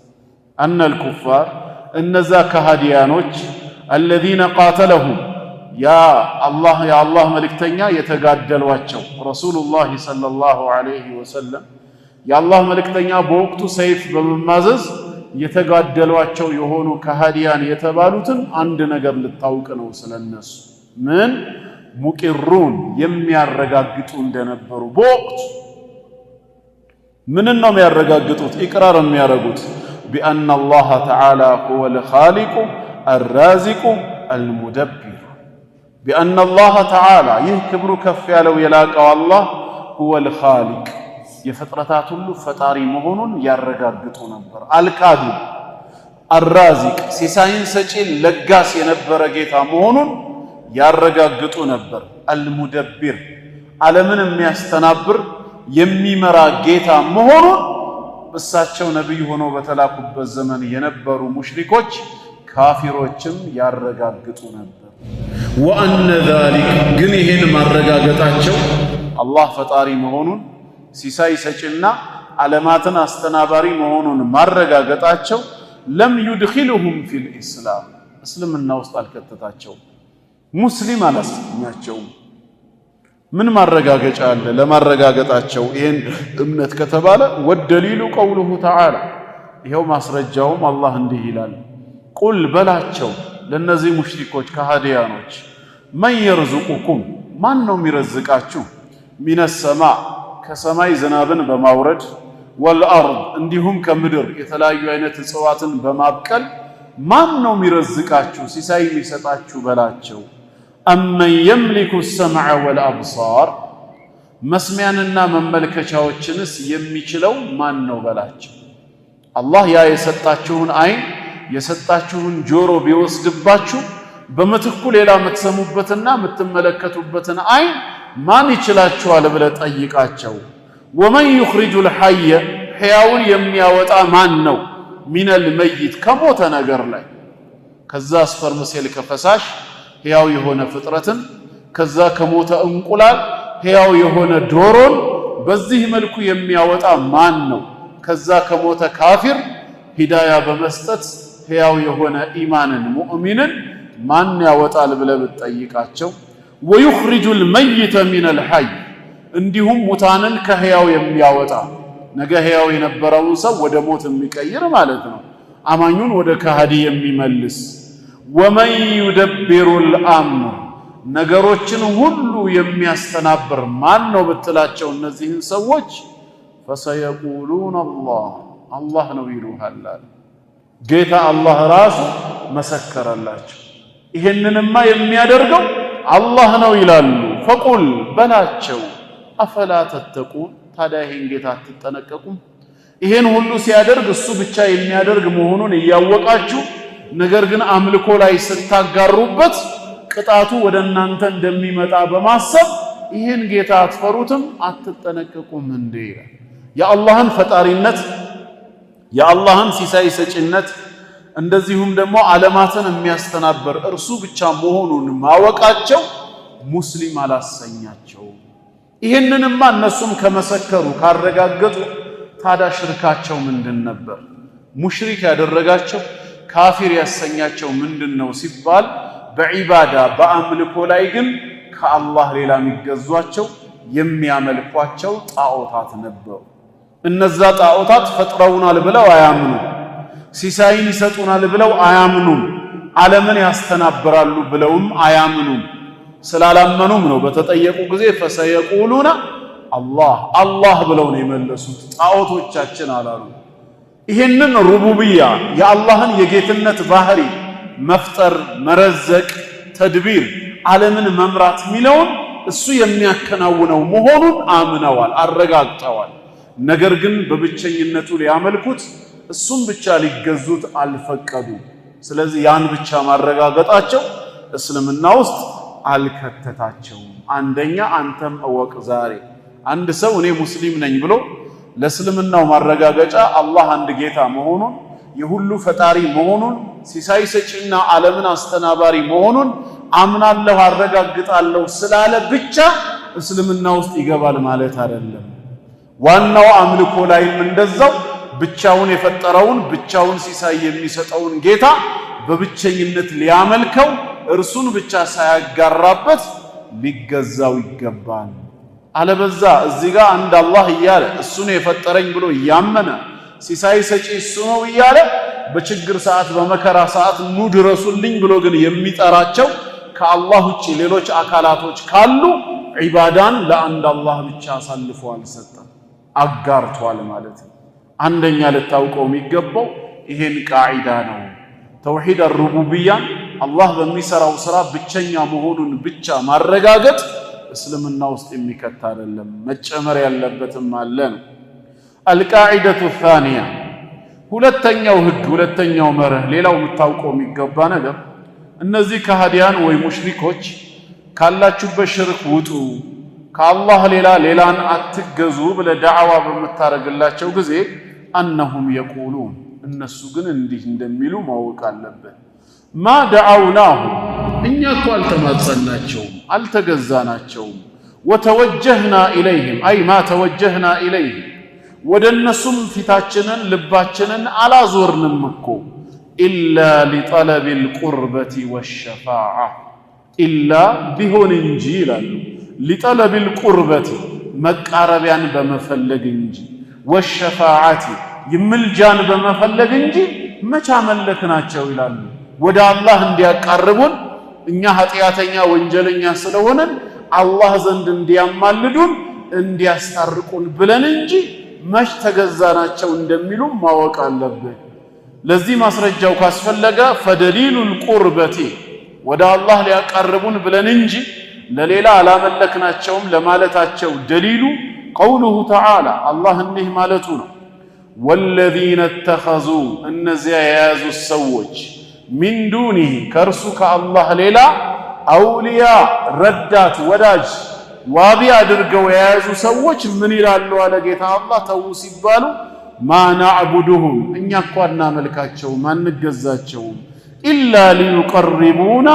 [SPEAKER 1] አነል ኩፋር እነዛ ከሃዲያኖች አለዚነ ቃተለሁም የአላህ መልእክተኛ የተጋደሏቸው ረሱሉላህ ሰለላሁ ዐለይሂ ወሰለም የአላህ መልእክተኛ በወቅቱ ሰይፍ በመማዘዝ የተጋደሏቸው የሆኑ ከሃዲያን የተባሉትን አንድ ነገር ልታውቅ ነው ስለነሱ። ምን? ሙቂሩን የሚያረጋግጡ እንደነበሩ በወቅቱ። ምንን ነው የሚያረጋግጡት? ኢቅራር የሚያረጉት ቢአነ አላህ ተዓላ ሁወል ኻሊቁ አራዚቁ አልሙደቢር፣ ቢአነ አላህ ተዓላ ይህ ክብሩ ከፍ ያለው የላቀው አላህ ሁወል ኻሊቅ የፍጥረታት ሁሉ ፈጣሪ መሆኑን ያረጋግጡ ነበር። አልካዱ አራዚቅ ሲሳይን ሰጪ ለጋስ የነበረ ጌታ መሆኑን ያረጋግጡ ነበር። አልሙደቢር ዓለምን የሚያስተናብር የሚመራ ጌታ መሆኑን እሳቸው ነቢይ ሆነው በተላኩበት ዘመን የነበሩ ሙሽሪኮች ካፊሮችም ያረጋግጡ ነበር። ወአነ ዛሊክ ግን ይሄን ማረጋገጣቸው አላህ ፈጣሪ መሆኑን ሲሳይ ሰጪና ዓለማትን አስተናባሪ መሆኑን ማረጋገጣቸው ለም ዩድኺሉሁም ፊል ኢስላም፣ እስልምና ውስጥ አልከተታቸውም፣ ሙስሊም አላሰኛቸውም። ምን ማረጋገጫ አለ ለማረጋገጣቸው ይሄን እምነት ከተባለ? ወደሊሉ ቀውሉሁ ተዓላ፣ ይሄው ማስረጃውም አላህ እንዲህ ይላል፣ ቁል በላቸው ለነዚህ ሙሽሪኮች ከሃዲያኖች፣ መን የርዙቁኩም ማን ነው የሚረዝቃችሁ? ሚነ ሰማ ከሰማይ ዝናብን በማውረድ ወልአርድ እንዲሁም ከምድር የተለያዩ አይነት እጽዋትን በማብቀል ማን ነው የሚረዝቃችሁ ሲሳይ የሚሰጣችሁ በላቸው። አመን የምሊኩ ሰምዐ ወልአብሳር መስሚያንና መመልከቻዎችንስ የሚችለው ማን ነው በላቸው። አላህ ያ የሰጣችሁን አይን የሰጣችሁን ጆሮ ቢወስድባችሁ በምትኩ ሌላ የምትሰሙበትና የምትመለከቱበትን አይን ማን ይችላችኋል ብለህ ጠይቃቸው። ወመን ዩኽሪጁል ሐየ ሕያውን የሚያወጣ ማን ነው? ሚነል መይት ከሞተ ነገር ላይ ከዛ ስፐርም ሴል ከፈሳሽ ሕያው የሆነ ፍጥረትን ከዛ ከሞተ እንቁላል ሕያው የሆነ ዶሮን በዚህ መልኩ የሚያወጣ ማን ነው? ከዛ ከሞተ ካፊር ሂዳያ በመስጠት ሕያው የሆነ ኢማንን ሙእሚንን ማን ያወጣል ብለህ ብትጠይቃቸው ወይኽሪጁል መይተ ሚነል ሐይ እንዲሁም ሙታንን ከሕያው የሚያወጣ ነገ ሕያው የነበረውን ሰው ወደ ሞት የሚቀይር ማለት ነው። አማኙን ወደ ከሃዲ የሚመልስ ወመን ዩደብሩል አምር ነገሮችን ሁሉ የሚያስተናብር ማን ነው ብትላቸው እነዚህን ሰዎች ፈሰየቁሉነ አላህ ነው ይሉሃል። ጌታ አላህ ራሱ መሰከረላቸው። ይሄንንማ የሚያደርገው አላህ ነው ይላሉ። ፈቁል በላቸው አፈላ ተተቁን ታዲያ ይሄን ጌታ አትጠነቀቁም? ይሄን ሁሉ ሲያደርግ እሱ ብቻ የሚያደርግ መሆኑን እያወቃችሁ ነገር ግን አምልኮ ላይ ስታጋሩበት ቅጣቱ ወደ እናንተ እንደሚመጣ በማሰብ ይሄን ጌታ አትፈሩትም? አትጠነቀቁም እንዴ? የአላህን ፈጣሪነት የአላህን ሲሳይ ሰጪነት እንደዚሁም ደግሞ ዓለማትን የሚያስተናብር እርሱ ብቻ መሆኑን ማወቃቸው ሙስሊም አላሰኛቸው። ይህንንማ እነሱም ከመሰከሩ ካረጋገጡ ታዲያ ሽርካቸው ምንድን ነበር? ሙሽሪክ ያደረጋቸው ካፊር ያሰኛቸው ምንድን ነው ሲባል በዒባዳ በአምልኮ ላይ ግን ከአላህ ሌላ የሚገዟቸው የሚያመልኳቸው ጣዖታት ነበሩ። እነዛ ጣዖታት ፈጥረውናል ብለው አያምኑ፣ ሲሳይን ይሰጡናል ብለው አያምኑም፣ ዓለምን ያስተናብራሉ ብለውም አያምኑም። ስላላመኑም ነው በተጠየቁ ጊዜ ፈሰየቁሉና አላህ ብለው ነው የመለሱት። ጣዖቶቻችን አላሉ። ይህንን ሩቡብያ የአላህን የጌትነት ባህሪ መፍጠር፣ መረዘቅ፣ ተድቢር፣ ዓለምን መምራት የሚለውን እሱ የሚያከናውነው መሆኑን አምነዋል፣ አረጋግጠዋል። ነገር ግን በብቸኝነቱ ሊያመልኩት እሱም ብቻ ሊገዙት አልፈቀዱም። ስለዚህ ያን ብቻ ማረጋገጣቸው እስልምና ውስጥ አልከተታቸውም። አንደኛ አንተም እወቅ ዛሬ አንድ ሰው እኔ ሙስሊም ነኝ ብሎ ለእስልምናው ማረጋገጫ አላህ አንድ ጌታ መሆኑን የሁሉ ፈጣሪ መሆኑን ሲሳይ ሰጪና ዓለምን አስተናባሪ መሆኑን አምናለሁ አረጋግጣለሁ ስላለ ብቻ እስልምና ውስጥ ይገባል ማለት አይደለም። ዋናው አምልኮ ላይም እንደዛው ብቻውን የፈጠረውን ብቻውን ሲሳይ የሚሰጠውን ጌታ በብቸኝነት ሊያመልከው እርሱን ብቻ ሳያጋራበት ሊገዛው ይገባል። አለበዛ እዚህ ጋር አንድ አላህ እያለ እሱን የፈጠረኝ ብሎ እያመነ ሲሳይ ሰጪ እሱ ነው እያለ በችግር ሰዓት በመከራ ሰዓት ኑ ድረሱልኝ ብሎ ግን የሚጠራቸው ከአላህ ውጪ ሌሎች አካላቶች ካሉ ዒባዳን ለአንድ አላህ ብቻ አሳልፎ አልሰጠም፣ አጋርቷል ማለት ነው። አንደኛ ልታውቀው የሚገባው ይሄን ቃዒዳ ነው። ተውሂድ አልሩቡብያን አላህ በሚሰራው ስራ ብቸኛ መሆኑን ብቻ ማረጋገጥ እስልምና ውስጥ የሚከታ አይደለም፣ መጨመር ያለበትም አለ ነው። አልቃዒደቱ ታኒያ ሁለተኛው ህግ፣ ሁለተኛው መርህ፣ ሌላው የምታውቀው የሚገባ ነገር እነዚህ ከሃዲያን ወይ ሙሽሪኮች ካላችሁበት ሽርክ ውጡ፣ ከአላህ ሌላን አትገዙ ብለህ ዳዕዋ በምታረግላቸው ጊዜ አነሁም የቁሉን እነሱ ግን እንዲህ እንደሚሉ ማወቅ አለብን። ማ ደዓውናሁ እኛ እኮ አልተማጸናቸውም፣ አልተገዛናቸውም። ወተወጀህና ኢለይህም አይ ማ ተወጀህና ኢለይህም ወደ እነሱም ፊታችንን ልባችንን አላዞርንም እኮ ኢላ ሊጠለቢል ቁርበቲ ወሸፋዓ ኢላ ቢሆን እንጂ ይላሉ። ሊጠለቢል ቁርበቲ መቃረቢያን በመፈለግ እንጂ፣ ወሸፋዓቲ ይምልጃን በመፈለግ እንጂ መቻ መለክናቸው ይላሉ። ወደ አላህ እንዲያቃርቡን እኛ ኃጢአተኛ ወንጀለኛ ስለሆነን አላህ ዘንድ እንዲያማልዱን እንዲያስታርቁን ብለን እንጂ መች ተገዛናቸው እንደሚሉ ማወቅ አለብን። ለዚህ ማስረጃው ካስፈለገ ፈደሊሉል ቁርበቲ ወደ አላህ ሊያቃርቡን ብለን እንጂ ለሌላ አላመለክናቸውም ለማለታቸው ደሊሉ ቀውሉሁ ተዓላ አላህ እንዲህ ማለቱ ነው። ወለዚነ ተኸዙ እነዚያ የያዙት ሰዎች ሚን ዱኒህ ከእርሱ ከአላህ ሌላ አውልያ ረዳት ወዳጅ ዋቢ አድርገው የያዙ ሰዎች ምን ይላሉ አለ ጌታ አላህ ተው ሲባሉ ማ ናዕቡዱሁም እኛ እኮ አናመልካቸውም አንገዛቸውም ኢላ ሊዩቀርቡና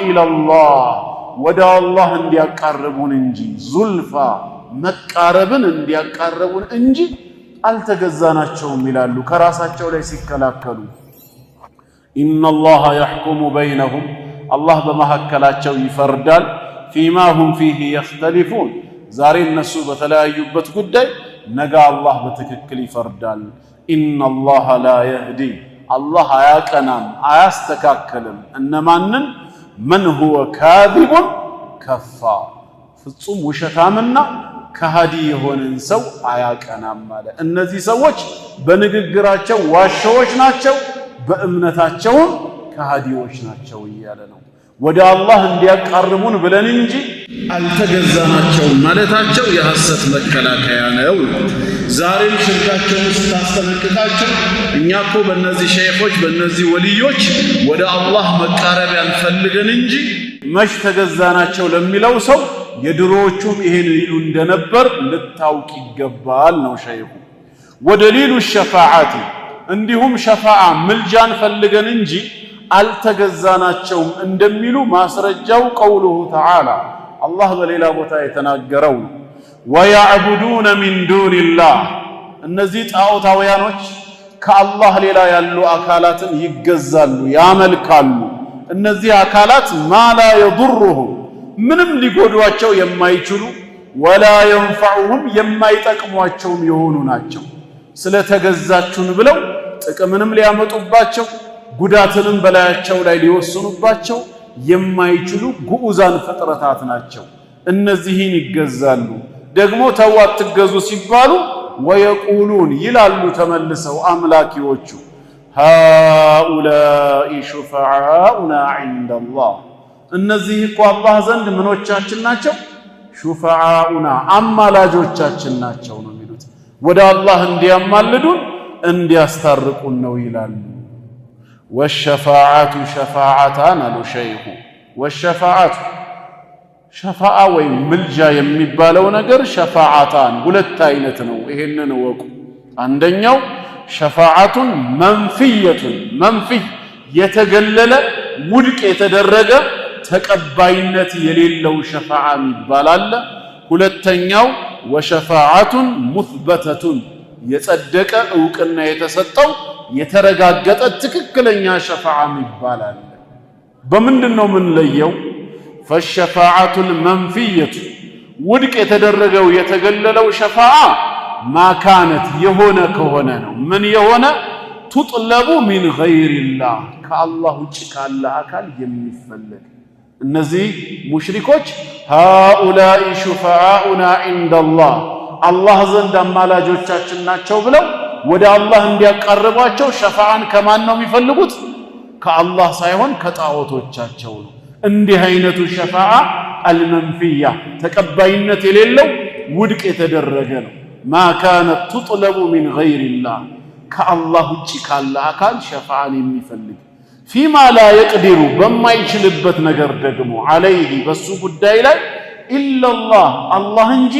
[SPEAKER 1] ኢለላህ ወደ አላህ እንዲያቃርቡን እንጂ ዙልፋ መቃረብን እንዲያቃርቡን እንጂ አልተገዛናቸውም ይላሉ ከራሳቸው ላይ ሲከላከሉ። ኢነላሃ የሕኩሙ በይነሁም አላህ በመሐከላቸው ይፈርዳል። ፊማ ሁም ፊህ የኽተሊፉን ዛሬ እነሱ በተለያዩበት ጉዳይ ነገ አላህ በትክክል ይፈርዳል። ኢነላህ ላ የህዲ አላህ አያቀናም አያስተካከልም እነማንን መን ሁወ ካዚቡን ከፋር ፍጹም ውሸታምና ከሃዲ የሆነን ሰው አያቀናም ማለት። እነዚህ ሰዎች በንግግራቸው ዋሻዎች ናቸው፣ በእምነታቸውም ከሃዲዎች ናቸው እያለ ነው። ወደ አላህ እንዲያቃርሙን ብለን እንጂ አልተገዛናቸውም ማለታቸው የሐሰት መከላከያ ነው። ዛሬም ሽርካቸውን ስታስጠነቅቃቸው እኛ እኮ በእነዚህ ሸይኾች በእነዚህ ወልዮች ወደ አላህ መቃረቢያን ፈልገን እንጂ መች ተገዛናቸው ለሚለው ሰው የድሮዎቹም ይሄን ይሉ እንደነበር ልታውቅ ይገባል ነው ሸይኹ። ወደሊሉ ሸፋዓት እንዲሁም ሸፋዓ ምልጃን ፈልገን እንጂ አልተገዛናቸውም እንደሚሉ ማስረጃው ቀውሉሁ ተዓላ አላህ በሌላ ቦታ የተናገረው ነው። ወያዕቡዱነ ሚን ዱኒላህ እነዚህ ጣዖታውያኖች ከአላህ ሌላ ያሉ አካላትን ይገዛሉ ያመልካሉ። እነዚህ አካላት ማላ የዱሩሁም ምንም ሊጎዷቸው የማይችሉ ወላ የንፈዑሁም የማይጠቅሟቸውም የሆኑ ናቸው። ስለተገዛችሁን ብለው ጥቅምንም ሊያመጡባቸው ጉዳትንም በላያቸው ላይ ሊወስኑባቸው የማይችሉ ጉዑዛን ፍጥረታት ናቸው። እነዚህን ይገዛሉ። ደግሞ ተው አትገዙ ሲባሉ ወየቁሉን ይላሉ ተመልሰው አምላኪዎቹ ሃኡላኢ ሹፈዓኡና ዒንደላህ እነዚህ እኮ አላህ ዘንድ ምኖቻችን ናቸው? ሹፈዓኡና አማላጆቻችን ናቸው ነው የሚሉት። ወደ አላህ እንዲያማልዱን እንዲያስታርቁን ነው ይላሉ። ወሸፋዓቱ ሸፋዓታን አሉ ሸይኹ። ወሸፋዓቱ ሸፋዓ ወይም ምልጃ የሚባለው ነገር ሸፋዓታን ሁለት አይነት ነው። ይሄንን እወቁ። አንደኛው ሸፋዓቱን መንፊየቱን መንፊይ የተገለለ ውድቅ የተደረገ ተቀባይነት የሌለው ሸፋዓ ይባላል። ሁለተኛው ወሸፋዓቱን ሙስበተቱን የጸደቀ ዕውቅና የተሰጠው የተረጋገጠ ትክክለኛ ሸፋዓ ይባላል። በምንድነው የምንለየው? ፈሸፋዓቱል መንፊየቱ ውድቅ የተደረገው የተገለለው ሸፋዓ ማካነት የሆነ ከሆነ ነው። ምን የሆነ ቱጥለቡ ሚን ገይሪላህ ከአላህ ውጭ ካለ አካል የሚፈለግ እነዚህ ሙሽሪኮች ሃኡላኢ ሹፈዓኡና ዒንደላህ አላህ ዘንድ አማላጆቻችን ናቸው ብለው ወደ አላህ እንዲያቃርቧቸው ሸፋዓን ከማን ነው የሚፈልጉት? ከአላህ ሳይሆን ከጣዖቶቻቸው ነው። እንዲህ አይነቱ ሸፋዓ አልመንፊያ ተቀባይነት የሌለው ውድቅ የተደረገ ነው። ማ ካነት ቱጥለቡ ሚን ገይሪላህ ከአላህ ውጭ ካለ አካል ሸፋዓን የሚፈልግ ፊማ ላ የቅዲሩ በማይችልበት ነገር ደግሞ አለይህ በሱ ጉዳይ ላይ ኢላላህ አላህ እንጂ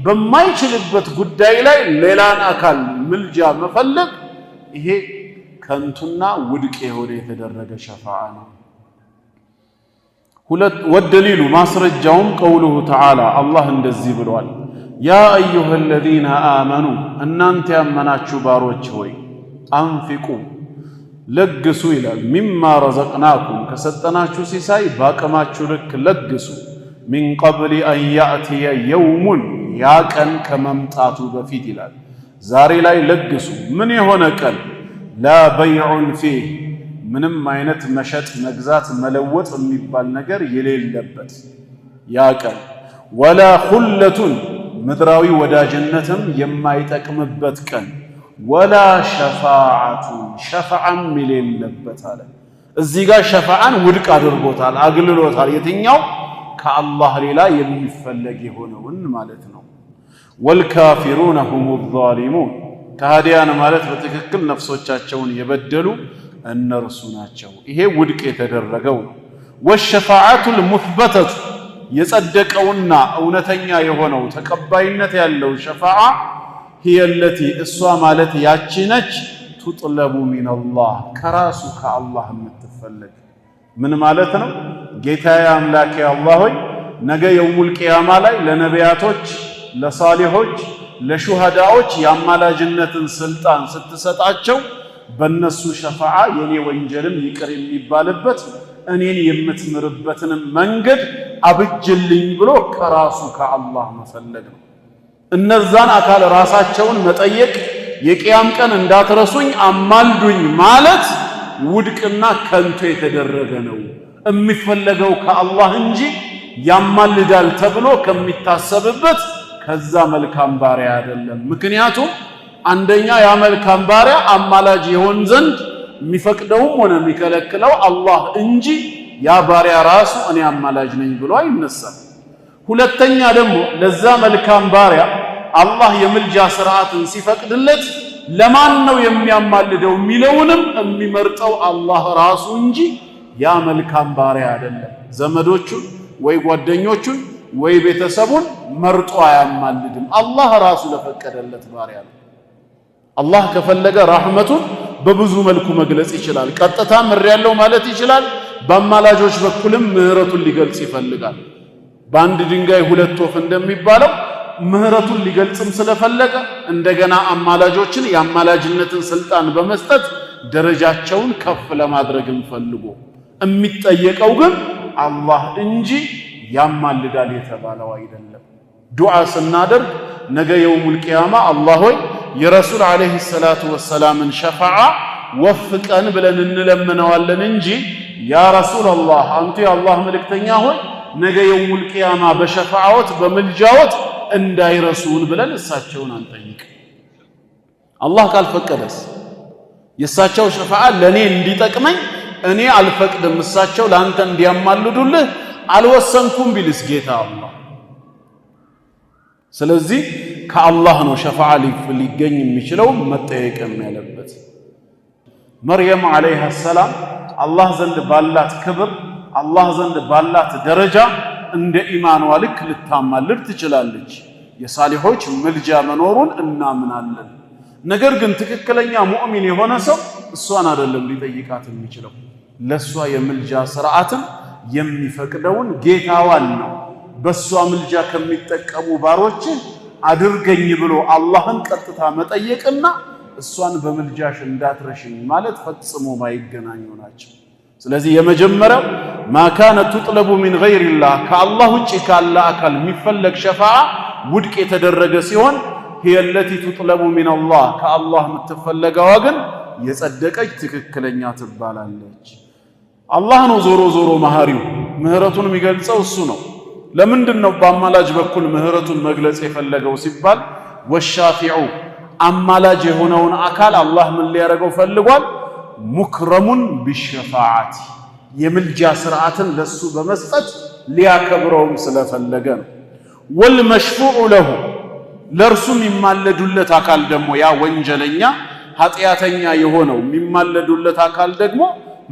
[SPEAKER 1] በማይችልበት ጉዳይ ላይ ሌላን አካል ምልጃ መፈለግ ይሄ ከንቱና ውድቅ የሆነ የተደረገ ሸፋዓ ነው። ወደሊሉ ማስረጃውም ቀውሉሁ ተዓላ አላህ እንደዚህ ብሏል፣ ያ አዩሃ አለዚነ አመኑ እናንተ ያመናችሁ ባሮች ሆይ አንፊቁ ለግሱ ይላል። ሚማ ረዘቅናኩም ከሰጠናችሁ ሲሳይ ባቅማችሁ ልክ ለግሱ። ሚን ቀብል አን ያእትየ የውሙን ያ ቀን ከመምጣቱ በፊት ይላል። ዛሬ ላይ ለግሱ። ምን የሆነ ቀን? ላ በይዑን ፊህ ምንም አይነት መሸጥ መግዛት መለወጥ የሚባል ነገር የሌለበት ያ ቀን። ወላ ኹለቱን ምድራዊ ወዳጅነትም የማይጠቅምበት ቀን። ወላ ሸፋዓቱ ሸፋዓም የሌለበት አለ። እዚህ ጋር ሸፋዓን ውድቅ አድርጎታል፣ አግልሎታል። የትኛው? ከአላህ ሌላ የሚፈለግ የሆነውን ማለት ነው። ወልካፊሩነ ሁሙ ዛሊሙን ከሃዲያን ማለት በትክክል ነፍሶቻቸውን የበደሉ እነርሱ ናቸው። ይሄ ውድቅ የተደረገው ነው። ወሸፋዓቱል ሙስበተቱ የጸደቀውና እውነተኛ የሆነው ተቀባይነት ያለው ሸፋዓ ሂየለቲ እሷ ማለት ያቺ ነች ቱጥለቡ ሚነላህ ከራሱ ከአላህ የምትፈለግ። ምን ማለት ነው? ጌታዬ አምላኬ አላህ ሆይ ነገ የውሙል ቂያማ ላይ ለነቢያቶች፣ ለሳሊሖች፣ ለሹሃዳዎች የአማላጅነትን ስልጣን ስትሰጣቸው በእነሱ ሸፋዓ የኔ ወንጀልም ይቅር የሚባልበት እኔን የምትምርበትን መንገድ አብጅልኝ ብሎ ከራሱ ከአላህ መፈለግ ነው። እነዛን አካል ራሳቸውን መጠየቅ የቂያም ቀን እንዳትረሱኝ አማልዱኝ ማለት ውድቅና ከንቱ የተደረገ ነው። የሚፈለገው ከአላህ እንጂ ያማልዳል ተብሎ ከሚታሰብበት ከዛ መልካም ባሪያ አይደለም። ምክንያቱም አንደኛ ያ መልካም ባሪያ አማላጅ ይሆን ዘንድ የሚፈቅደውም ሆነ የሚከለክለው አላህ እንጂ ያ ባሪያ ራሱ እኔ አማላጅ ነኝ ብሎ አይነሳም። ሁለተኛ ደግሞ ለዛ መልካም ባሪያ አላህ የምልጃ ስርዓትን ሲፈቅድለት ለማን ነው የሚያማልደው የሚለውንም የሚመርጠው አላህ ራሱ እንጂ ያ መልካም ባሪያ አይደለም። ዘመዶቹን ወይ ጓደኞቹን ወይ ቤተሰቡን መርጦ አያማልድም። አላህ ራሱ ለፈቀደለት ባሪያ ነው። አላህ ከፈለገ ረህመቱን በብዙ መልኩ መግለጽ ይችላል። ቀጥታ ምሬያለሁ ማለት ይችላል። በአማላጆች በኩልም ምህረቱን ሊገልጽ ይፈልጋል። በአንድ ድንጋይ ሁለት ወፍ እንደሚባለው ምህረቱን ሊገልጽም ስለፈለገ እንደገና አማላጆችን የአማላጅነትን ስልጣን በመስጠት ደረጃቸውን ከፍ ለማድረግም ፈልጎ የሚጠየቀው ግን አላህ እንጂ ያማልዳል የተባለው አይደለም። ዱዓ ስናደርግ ነገ የውሙል ቂያማ አላህ ሆይ የረሱል ዓለይሂ ሰላቱ ወሰላምን ሸፋዓ ወፍቀን ብለን እንለምነዋለን እንጂ ያ ረሱላላህ አንቱ የአላህ መልእክተኛ ሆይ ነገ የውሙል ቂያማ በሸፋዓዎት በምልጃዎት እንዳይረሱን ብለን እሳቸውን አንጠይቅ። አላህ ካልፈቀደስ የእሳቸው ሸፋዓ ለኔ እንዲጠቅመኝ እኔ አልፈቅድም እሳቸው ለአንተ እንዲያማልዱልህ አልወሰንኩም ቢልስ ጌታ አላህ። ስለዚህ ከአላህ ነው ሸፋዓ ሊገኝ የሚችለው መጠየቅም ያለበት። መርየም ዓለይሃ ሰላም አላህ ዘንድ ባላት ክብር አላህ ዘንድ ባላት ደረጃ እንደ ኢማኗ ልክ ልታማልድ ትችላለች። የሳሊሖች ምልጃ መኖሩን እናምናለን። ነገር ግን ትክክለኛ ሙእሚን የሆነ ሰው እሷን አይደለም ሊጠይቃት የሚችለው፣ ለሷ የምልጃ ስርዓትን የሚፈቅደውን ጌታዋን ነው። በሷ ምልጃ ከሚጠቀሙ ባሮች አድርገኝ ብሎ አላህን ቀጥታ መጠየቅና እሷን በምልጃሽ እንዳትረሽኝ ማለት ፈጽሞ ማይገናኙ ናቸው። ስለዚህ የመጀመሪያው ማካነ ትጥለቡ ሚን ገይሪላህ ከአላህ ውጭ ካለ አካል የሚፈለግ ሸፋዓ ውድቅ የተደረገ ሲሆን هي التي تطلب من الله ከአላህ የምትፈለገዋ ግን የጸደቀች ትክክለኛ ትባላለች። አላህ ነው ዞሮ ዞሮ መሐሪው ምህረቱን የሚገልጸው እሱ ነው። ለምንድን ነው በአማላጅ በኩል ምህረቱን መግለጽ የፈለገው ሲባል ወሻፊዑ አማላጅ የሆነውን አካል አላህ ምን ሊያደርገው ፈልጓል? ሙክረሙን ቢሸፋዓቲ የምልጃ ስርዓትን ለሱ በመስጠት ሊያከብረውም ስለፈለገ ነው። ወልመሽፉዑ ለሁ ለርሱ የሚማለዱለት አካል ደግሞ ያ ወንጀለኛ ኃጢአተኛ የሆነው የሚማለዱለት አካል ደግሞ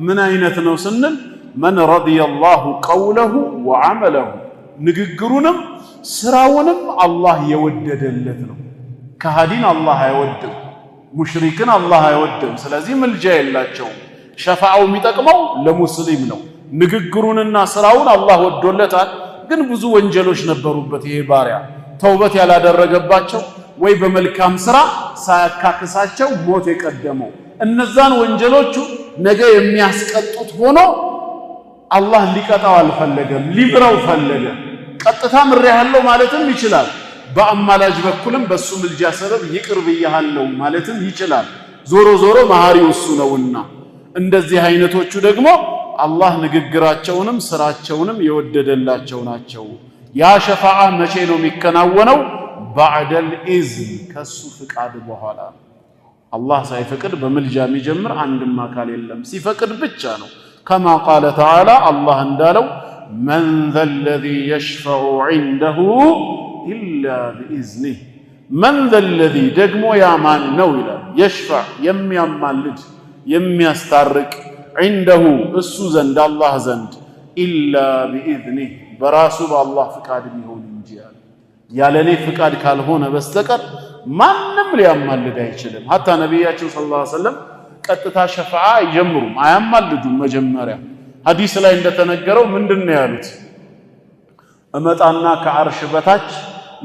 [SPEAKER 1] ምን አይነት ነው ስንል መን ረዲየላሁ ቀውለሁ ወዐመለሁ ንግግሩንም ስራውንም አላህ የወደደለት ነው። ከሃዲን አላህ አይወድም፣ ሙሽሪክን አላህ አይወድም። ስለዚህ ምልጃ የላቸውም። ሸፋዓው የሚጠቅመው ለሙስሊም ነው። ንግግሩንና ስራውን አላህ ወዶለታል። ግን ብዙ ወንጀሎች ነበሩበት ይሄ ባሪያ ተውበት ያላደረገባቸው ወይ በመልካም ስራ ሳያካክሳቸው ሞት የቀደመው እነዛን ወንጀሎቹ ነገ የሚያስቀጡት ሆኖ አላህ ሊቀጣው አልፈለገም፣ ሊምረው ፈለገ። ቀጥታ ምሬሃለሁ ማለትም ይችላል። በአማላጅ በኩልም በሱ ምልጃ ሰበብ ይቅር ብያለሁ ማለትም ይችላል። ዞሮ ዞሮ መሐሪው እሱ ነውና እንደዚህ አይነቶቹ ደግሞ አላህ ንግግራቸውንም ስራቸውንም የወደደላቸው ናቸው። ያ ሸፋዓ መቼ ነው የሚከናወነው? ባዕደል ኢዝን ከሱ ፍቃድ በኋላ። አላህ ሳይፈቅድ በምልጃ የሚጀምር አንድም አካል የለም፣ ሲፈቅድ ብቻ ነው። ከማ ቃለ ተዓላ አላህ እንዳለው መን ዘለዚ የሽፈዑ ዒንደሁ ኢላ ቢኢዝኒህ። መን ዘለዚ ደግሞ ያ ማን ነው ይላል። የሽፈዕ የሚያማልድ የሚያስታርቅ ዒንደሁ እሱ ዘንድ አላህ ዘንድ ኢላ ቢኢዝኒህ በራሱ በአላህ ፍቃድ ቢሆን እንጂ ያለኔ ፍቃድ ካልሆነ በስተቀር ማንም ሊያማልድ አይችልም። ሐታ ነቢያችን ሰለላሁ ዐለይሂ ወሰለም ቀጥታ ሸፋዓ አይጀምሩም፣ አያማልዱም። መጀመሪያ ሐዲስ ላይ እንደተነገረው ምንድነው ያሉት? እመጣና ከአርሽ በታች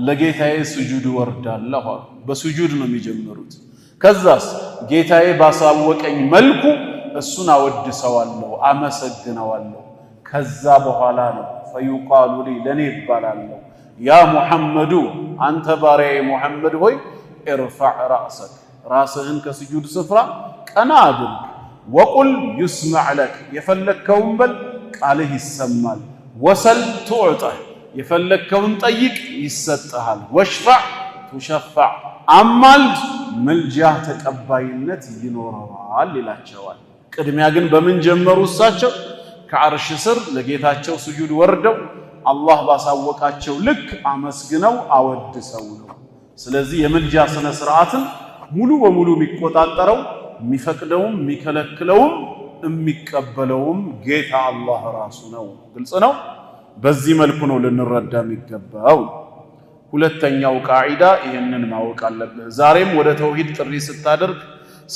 [SPEAKER 1] ለጌታዬ ስጁድ ወርዳለሁ አሉ። በስጁድ ነው የሚጀምሩት። ከዛስ ጌታዬ ባሳወቀኝ መልኩ እሱን አወድሰዋለሁ አመሰግነዋለሁ ከዛ በኋላ ነው ፈዩቃሉ ለኔ ይባላለሁ ያ ሙሐመዱ አንተ ባሪያዬ ሙሐመድ ሆይ ارفع رأسك ራስህን ከስጁድ ስፍራ ቀና አድርግ ወቁል يسمع لك የፈለከውን በል ቃልህ ይሰማል ወሰል ትዑጣ የፈለከውን ጠይቅ ይሰጥሃል ወሽፋዕ ትሸፋዕ አማልድ ምልጃህ ተቀባይነት ይኖረዋል ይላቸዋል ቅድሚያ ግን በምን ጀመሩ እሳቸው ከዓርሽ ስር ለጌታቸው ስጁድ ወርደው አላህ ባሳወቃቸው ልክ አመስግነው አወድሰው ነው ስለዚህ የምልጃ ስነ ስርዓትን ሙሉ በሙሉ የሚቆጣጠረው የሚፈቅደውም የሚከለክለውም የሚቀበለውም ጌታ አላህ ራሱ ነው ግልጽ ነው በዚህ መልኩ ነው ልንረዳ የሚገባው ሁለተኛው ቃዒዳ ይሄንን ማወቅ አለብህ ዛሬም ወደ ተውሂድ ጥሪ ስታደርግ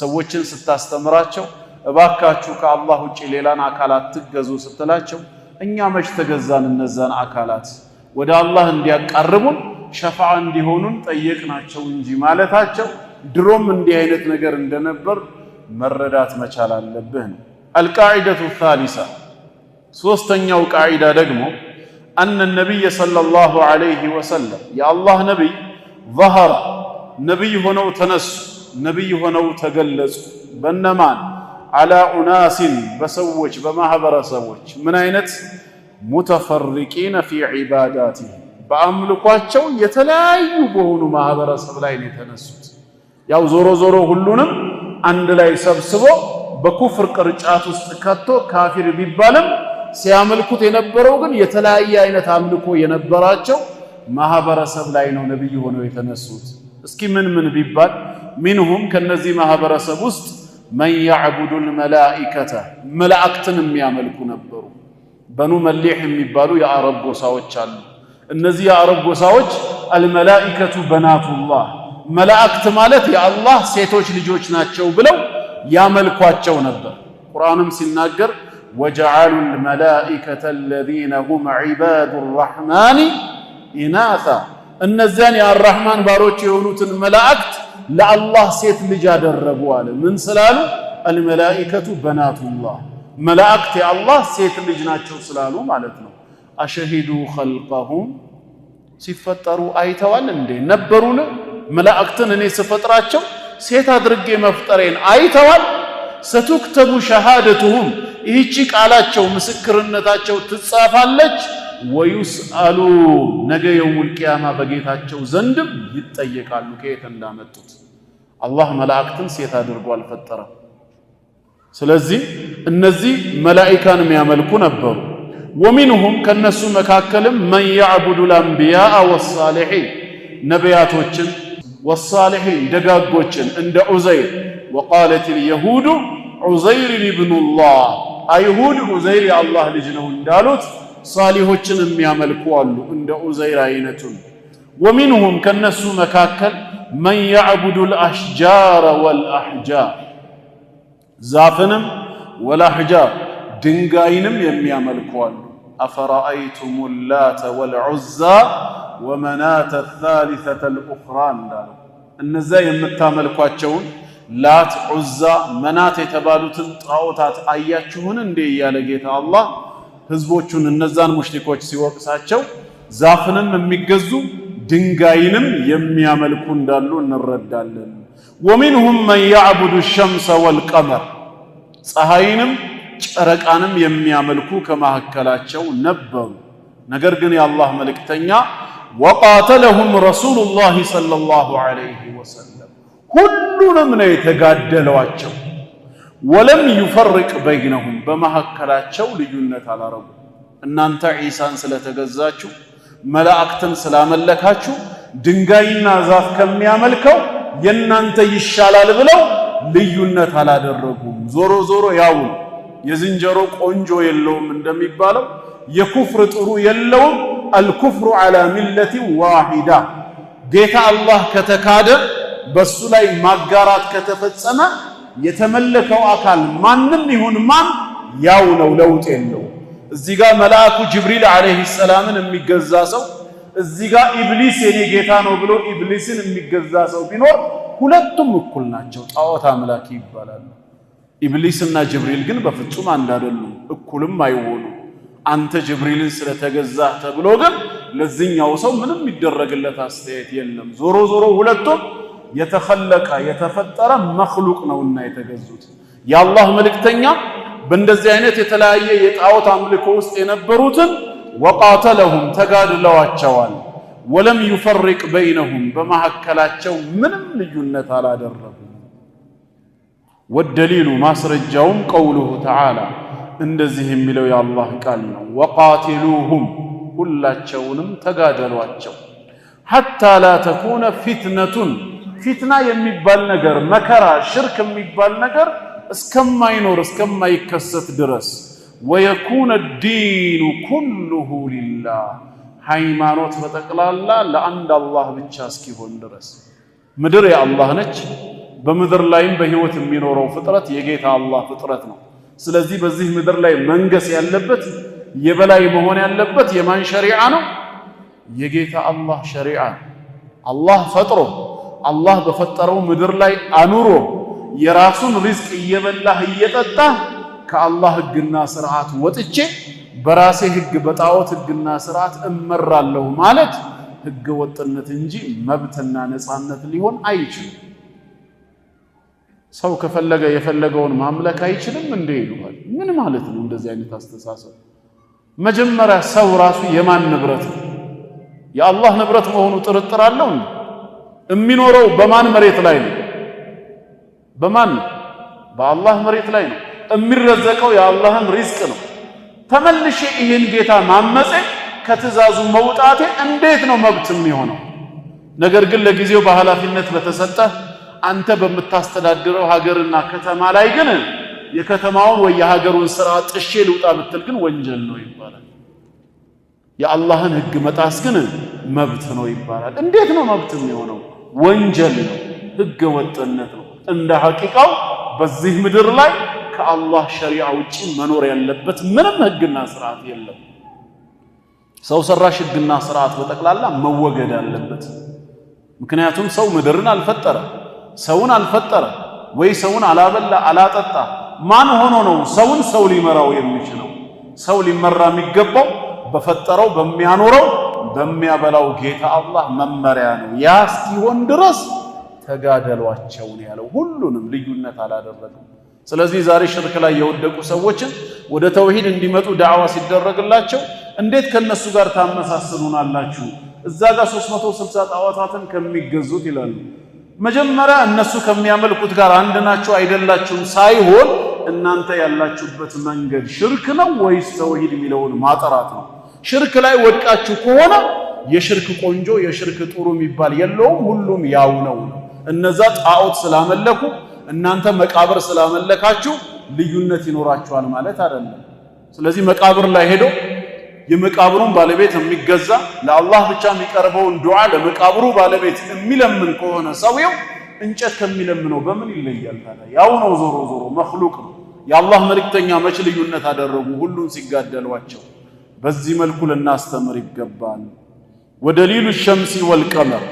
[SPEAKER 1] ሰዎችን ስታስተምራቸው እባካችሁ ከአላህ ውጪ ሌላን አካላት ትገዙ ስትላቸው እኛ መች ተገዛን እነዛን አካላት ወደ አላህ እንዲያቀርቡን ሸፋዓ እንዲሆኑን ጠየቅናቸው እንጂ ማለታቸው ድሮም እንዲህ አይነት ነገር እንደነበር መረዳት መቻል አለብህ القاعدة الثالثة ሶስተኛው ቃዒዳ ደግሞ أن النبي صلى الله عليه وسلم يا الله نبي ظهر نبي هنو تنس نبي هنو تجلس بنمان على أناس بسوج بمهبر سوج من عينت متفرقين في عباداته በአምልኳቸው የተለያዩ በሆኑ ማህበረሰብ ላይ ነው የተነሱት ያው ዞሮ ዞሮ ሁሉንም አንድ ላይ ሰብስቦ በኩፍር ቅርጫት ውስጥ ከቶ ካፊር ቢባልም ሲያመልኩት የነበረው ግን የተለያየ አይነት አምልኮ የነበራቸው ማህበረሰብ ላይ ነው ነብይ ሆነው የተነሱት እስኪ ምን ቢባል منهم ከነዚህ ማህበረሰብ ውስጥ من يعبد الملائكة መላእክትን የሚያመልኩ ነበሩ በኑ መሊህ የሚባሉ የአረብ ጎሳዎች አሉ እነዚህ የአረብ ጎሳዎች አልመላኢከቱ በናቱላህ መላእክት ማለት የአላህ ሴቶች ልጆች ናቸው ብለው ያመልኳቸው ነበር ቁርአንም ሲናገር وجعلوا الملائكة الذين هم عباد الرحمن إناثا እነዚያን የአርራህማን ባሮች የሆኑትን መላእክት ለአላህ ሴት ልጅ አደረጉ አለ ምን ስላሉ አልመላኢከቱ በናቱላህ መላእክት የአላህ ሴት ልጅ ናቸው ስላሉ ማለት ነው አሸሂዱ ኸልቀሁም ሲፈጠሩ አይተዋል እንዴ ነበሩን መላእክትን እኔ ስፈጥራቸው ሴት አድርጌ መፍጠሬን አይተዋል ሰቱክተቡ ሸሃደቱሁም ይህቺ ቃላቸው ምስክርነታቸው ትጻፋለች ወይስአሉ ነገ የውል ቂያማ በጌታቸው ዘንድም ይጠየቃሉ ከየት እንዳመጡት አላህ መላእክትን ሴት አድርጎ አልፈጠረም ስለዚህ እነዚህ መላእክትን የሚያመልኩ ነበሩ ومنهم ከነሱ መካከልም من يعبد الانبياء والصالحين ነቢያቶችን والصالحين ደጋጎችን እንደ ዑዘይር وقالت اليهود عزير ابن الله አይሁድ ዑዘይር የአላህ ልጅ ነው እንዳሉት صالحዎችን የሚያመልኩ አሉ እንደ ዑዘይር አይነቱን ومنهم ከነሱ መካከል من يعبد الاشجار والاحجار ዛፍንም والاحجار ድንጋይንም የሚያመልኩ አሉ أفرأيتم اللات والعزى ومناة الثالثة الأخرى እንዳሉ እነዛ የምታመልኳቸውን ላት ዑዛ መናት የተባሉትን ጣዖታት አያችሁን እንዴ ያለ ጌታ አላህ ህዝቦቹን እነዛን ሙሽሪኮች ሲወቅሳቸው ዛፍንም የሚገዙ ድንጋይንም የሚያመልኩ እንዳሉ እንረዳለን ومنهم من يعبد الشمس والقمر ፀሐይንም ጨረቃንም የሚያመልኩ ከማህከላቸው ነበሩ ነገር ግን የአላህ መልእክተኛ وقاتلهم رسول الله صلى الله عليه وسلم ሁሉንም ነው የተጋደሏቸው ولم يفرق بينهم በማህከላቸው ልዩነት አላረጉ እናንተ ኢሳን ስለተገዛችሁ መላእክትን ስላመለካችሁ ድንጋይና ዛፍ ከሚያመልከው የናንተ ይሻላል ብለው ልዩነት አላደረጉም ዞሮ ዞሮ ያው የዝንጀሮ ቆንጆ የለውም እንደሚባለው የኩፍር ጥሩ የለውም الكفر على ملة واحدة ጌታ አላህ ከተካደ በሱ ላይ ማጋራት ከተፈጸመ የተመለከው አካል ማንንም ይሁን ማን ያው ነው ለውጥ የለው እዚህ ጋር መልአኩ ጅብሪል አለይሂ ሰላምን የሚገዛ ሰው እዚህ ጋር ኢብሊስ የኔ ጌታ ነው ብሎ ኢብሊስን የሚገዛ ሰው ቢኖር ሁለቱም እኩል ናቸው ጣዖት አምላኪ ይባላሉ ኢብሊስና ጅብሪል ግን በፍጹም አንድ አይደሉም፣ እኩልም አይሆኑ። አንተ ጅብሪልን ስለተገዛህ ተብሎ ግን ለዚህኛው ሰው ምንም ይደረግለት አስተያየት የለም። ዞሮ ዞሮ ሁለቱም የተኸለቀ የተፈጠረ መኽሉቅ ነውና የተገዙት። የአላህ መልእክተኛ በእንደዚህ አይነት የተለያየ የጣዖት አምልኮ ውስጥ የነበሩትን ወቃተለሁም ተጋድለዋቸዋል። ወለም ዩፈሪቅ በይነሁም በመካከላቸው ምንም ልዩነት አላደረጉም። ወደሊሉ ማስረጃውም ቀውሉሁ ተዓላ እንደዚህ የሚለው የአላህ ቃል ነው። ወቃቲሉሁም ሁላቸውንም ተጋደሏቸው ሐታ ላ ተኩነ ፊትነቱን ፊትና የሚባል ነገር መከራ ሽርክ የሚባል ነገር እስከማይኖር እስከማይከሰት ድረስ ወየኩነ ዲኑ ኩሉሁ ሊላህ ሃይማኖት በጠቅላላ ለአንድ አላህ ብቻ እስኪሆን ድረስ። ምድር የአላህ ነች። በምድር ላይም በህይወት የሚኖረው ፍጥረት የጌታ አላህ ፍጥረት ነው። ስለዚህ በዚህ ምድር ላይ መንገስ ያለበት የበላይ መሆን ያለበት የማን ሸሪዓ ነው? የጌታ አላህ ሸሪዓ። አላህ ፈጥሮ አላህ በፈጠረው ምድር ላይ አኑሮ የራሱን ሪዝቅ እየበላህ እየጠጣህ ከአላህ ህግና ስርዓት ወጥቼ በራሴ ህግ በጣዖት ህግና ስርዓት እመራለሁ ማለት ህገ ወጥነት እንጂ መብትና ነፃነት ሊሆን አይችልም። ሰው ከፈለገ የፈለገውን ማምለክ አይችልም እንዴ ይሉሃል። ምን ማለት ነው እንደዚህ አይነት አስተሳሰብ? መጀመሪያ ሰው ራሱ የማን ንብረት ነው? የአላህ ንብረት መሆኑ ጥርጥር አለው? የሚኖረው በማን መሬት ላይ ነው? በማን? በአላህ መሬት ላይ ነው። የሚረዘቀው የአላህን ሪዝቅ ነው። ተመልሼ ይህን ጌታ ማመጼ ከትእዛዙ መውጣቴ እንዴት ነው መብት የሚሆነው? ነገር ግን ለጊዜው በኃላፊነት በተሰጠህ አንተ በምታስተዳድረው ሀገርና ከተማ ላይ ግን የከተማውን ወይ የሀገሩን ስራ ጥሼ ልውጣ ብትል ግን ወንጀል ነው ይባላል። የአላህን ህግ መጣስ ግን መብት ነው ይባላል። እንዴት ነው መብት የሚሆነው? ወንጀል ነው፣ ህገ ወጥነት ነው። እንደ ሐቂቃው በዚህ ምድር ላይ ከአላህ ሸሪዓ ውጪ መኖር ያለበት ምንም ህግና ስርዓት የለም። ሰው ሰራሽ ህግና ስርዓት በጠቅላላ መወገድ አለበት። ምክንያቱም ሰው ምድርን አልፈጠረ፣ ሰውን አልፈጠረ፣ ወይ ሰውን አላበላ አላጠጣ። ማን ሆኖ ነው ሰውን ሰው ሊመራው የሚችለው? ሰው ሊመራ የሚገባው በፈጠረው በሚያኖረው በሚያበላው ጌታ አላህ መመሪያ ነው። ያ እስኪሆን ድረስ ተጋደሏቸው ነው ያለው። ሁሉንም ልዩነት አላደረገም። ስለዚህ ዛሬ ሽርክ ላይ የወደቁ ሰዎችን ወደ ተውሂድ እንዲመጡ ዳዕዋ ሲደረግላቸው እንዴት ከነሱ ጋር ታመሳስሉናላችሁ? እዛ ጋር 360 ጣዖታትን ከሚገዙት ይላሉ። መጀመሪያ እነሱ ከሚያመልኩት ጋር አንድ ናቸው አይደላችሁም ሳይሆን እናንተ ያላችሁበት መንገድ ሽርክ ነው ወይስ ተውሂድ የሚለውን ማጠራት ነው። ሽርክ ላይ ወድቃችሁ ከሆነ የሽርክ ቆንጆ የሽርክ ጥሩ የሚባል የለውም፣ ሁሉም ያው ነው። እነዛ ጣዖት ስላመለኩ እናንተ መቃብር ስላመለካችሁ ልዩነት ይኖራችኋል ማለት አይደለም። ስለዚህ መቃብር ላይ ሄዶ የመቃብሩን ባለቤት የሚገዛ ለአላህ ብቻ የሚቀርበውን ዱዓ ለመቃብሩ ባለቤት የሚለምን ከሆነ ሰውየው እንጨት ከሚለምነው በምን ይለያል ታዲያ? ያው ነው፣ ዞሮ ዞሮ መኽሉቅ ነው። የአላህ መልእክተኛ መች ልዩነት አደረጉ ሁሉን ሲጋደሏቸው? በዚህ መልኩ ልናስተምር ይገባል። ወደሊሉ ሸምሲ ወልቀመር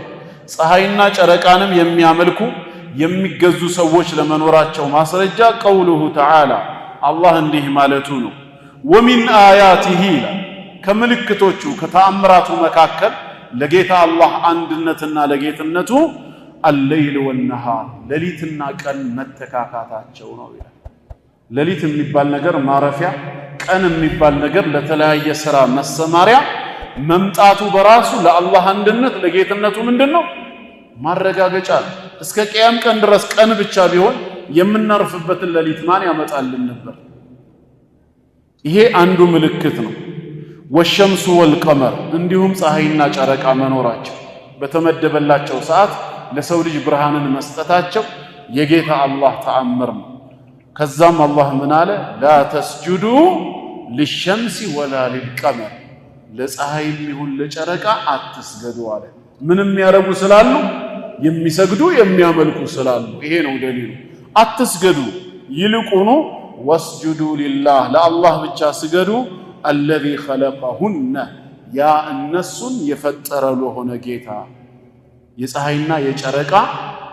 [SPEAKER 1] ፀሐይና ጨረቃንም የሚያመልኩ የሚገዙ ሰዎች ለመኖራቸው ማስረጃ ቀውሉሁ ተዓላ አላህ እንዲህ ማለቱ ነው። ወሚን አያቲሂ ከምልክቶቹ ከተአምራቱ መካከል ለጌታ አላህ አንድነትና ለጌትነቱ አለይል ወነሃር ሌሊትና ቀን መተካካታቸው ነው ይላል። ሌሊት የሚባል ነገር ማረፊያ፣ ቀን የሚባል ነገር ለተለያየ ስራ መሰማሪያ መምጣቱ በራሱ ለአላህ አንድነት ለጌትነቱ ምንድነው? ማረጋገጫ። እስከ ቂያም ቀን ድረስ ቀን ብቻ ቢሆን የምናርፍበትን ሌሊት ማን ያመጣልን ነበር? ይሄ አንዱ ምልክት ነው። ወሸምሱ ወልቀመር እንዲሁም ፀሐይና ጨረቃ መኖራቸው በተመደበላቸው ሰዓት ለሰው ልጅ ብርሃንን መስጠታቸው የጌታ አላህ ተአምር ነው። ከዛም አላህ ምን አለ? ላ ተስጁዱ ሊሸምሲ ወላ ሊልቀመር ለፀሐይም ይሁን ለጨረቃ አትስገዱ አለ። ምንም ያረጉ ስላሉ የሚሰግዱ የሚያመልኩ ስላሉ ይሄ ነው ደሊሉ። አትስገዱ፣ ይልቁኑ ወስጁዱ ሊላህ ለአላህ ብቻ ስገዱ። አለዚ ኸለቀሁነ ያ እነሱን የፈጠረ ለሆነ ጌታ የፀሐይና የጨረቃ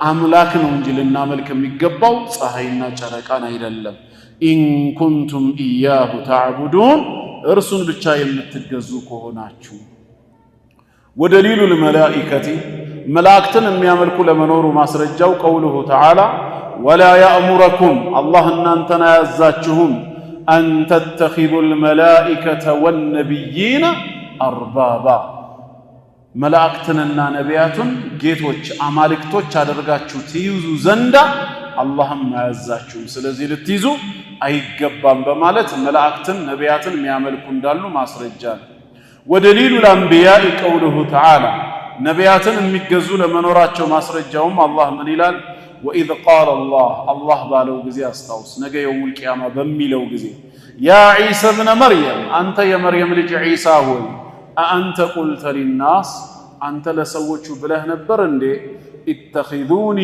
[SPEAKER 1] አምላክ ነው እንጂ ልናመልክ የሚገባው ፀሐይና ጨረቃን አይደለም። ኢን ኩንቱም ኢያሁ ተዕቡዱን እርሱን ብቻ የምትገዙ ከሆናችሁ። ወደሊሉ ልመላኢከቲ መላእክትን የሚያመልኩ ለመኖሩ ማስረጃው ቀውሉሁ ተዓላ ወላ ያእሙረኩም አላህ እናንተን አያዛችሁም አን ተተኺዙ ልመላኢከተ ወነቢይነ አርባባ መላእክትንና ነቢያቱን ጌቶች አማልክቶች አደርጋችሁ ትይዙ ዘንዳ አላህም አያዛችሁም። ስለዚህ ልትይዙ አይገባም በማለት መላእክትን ነቢያትን የሚያመልኩ እንዳሉ ማስረጃ ነው። ወደሊሉ ልአንቢያኢ ቀውሉሁ ተዓላ ነቢያትን የሚገዙ ለመኖራቸው ማስረጃውም አላህ ምን ይላል? ወኢዝ ቃለ አላህ ባለው ጊዜ አስታውስ፣ ነገ የውሙል ቂያማ በሚለው ጊዜ ያ ዒሳ ብነ መርየም አንተ የመርየም ልጅ ዒሳ ሆይ አአንተ ቁልተ ሊናስ አንተ ለሰዎቹ ብለህ ነበር እንዴ ኢተኺዙኒ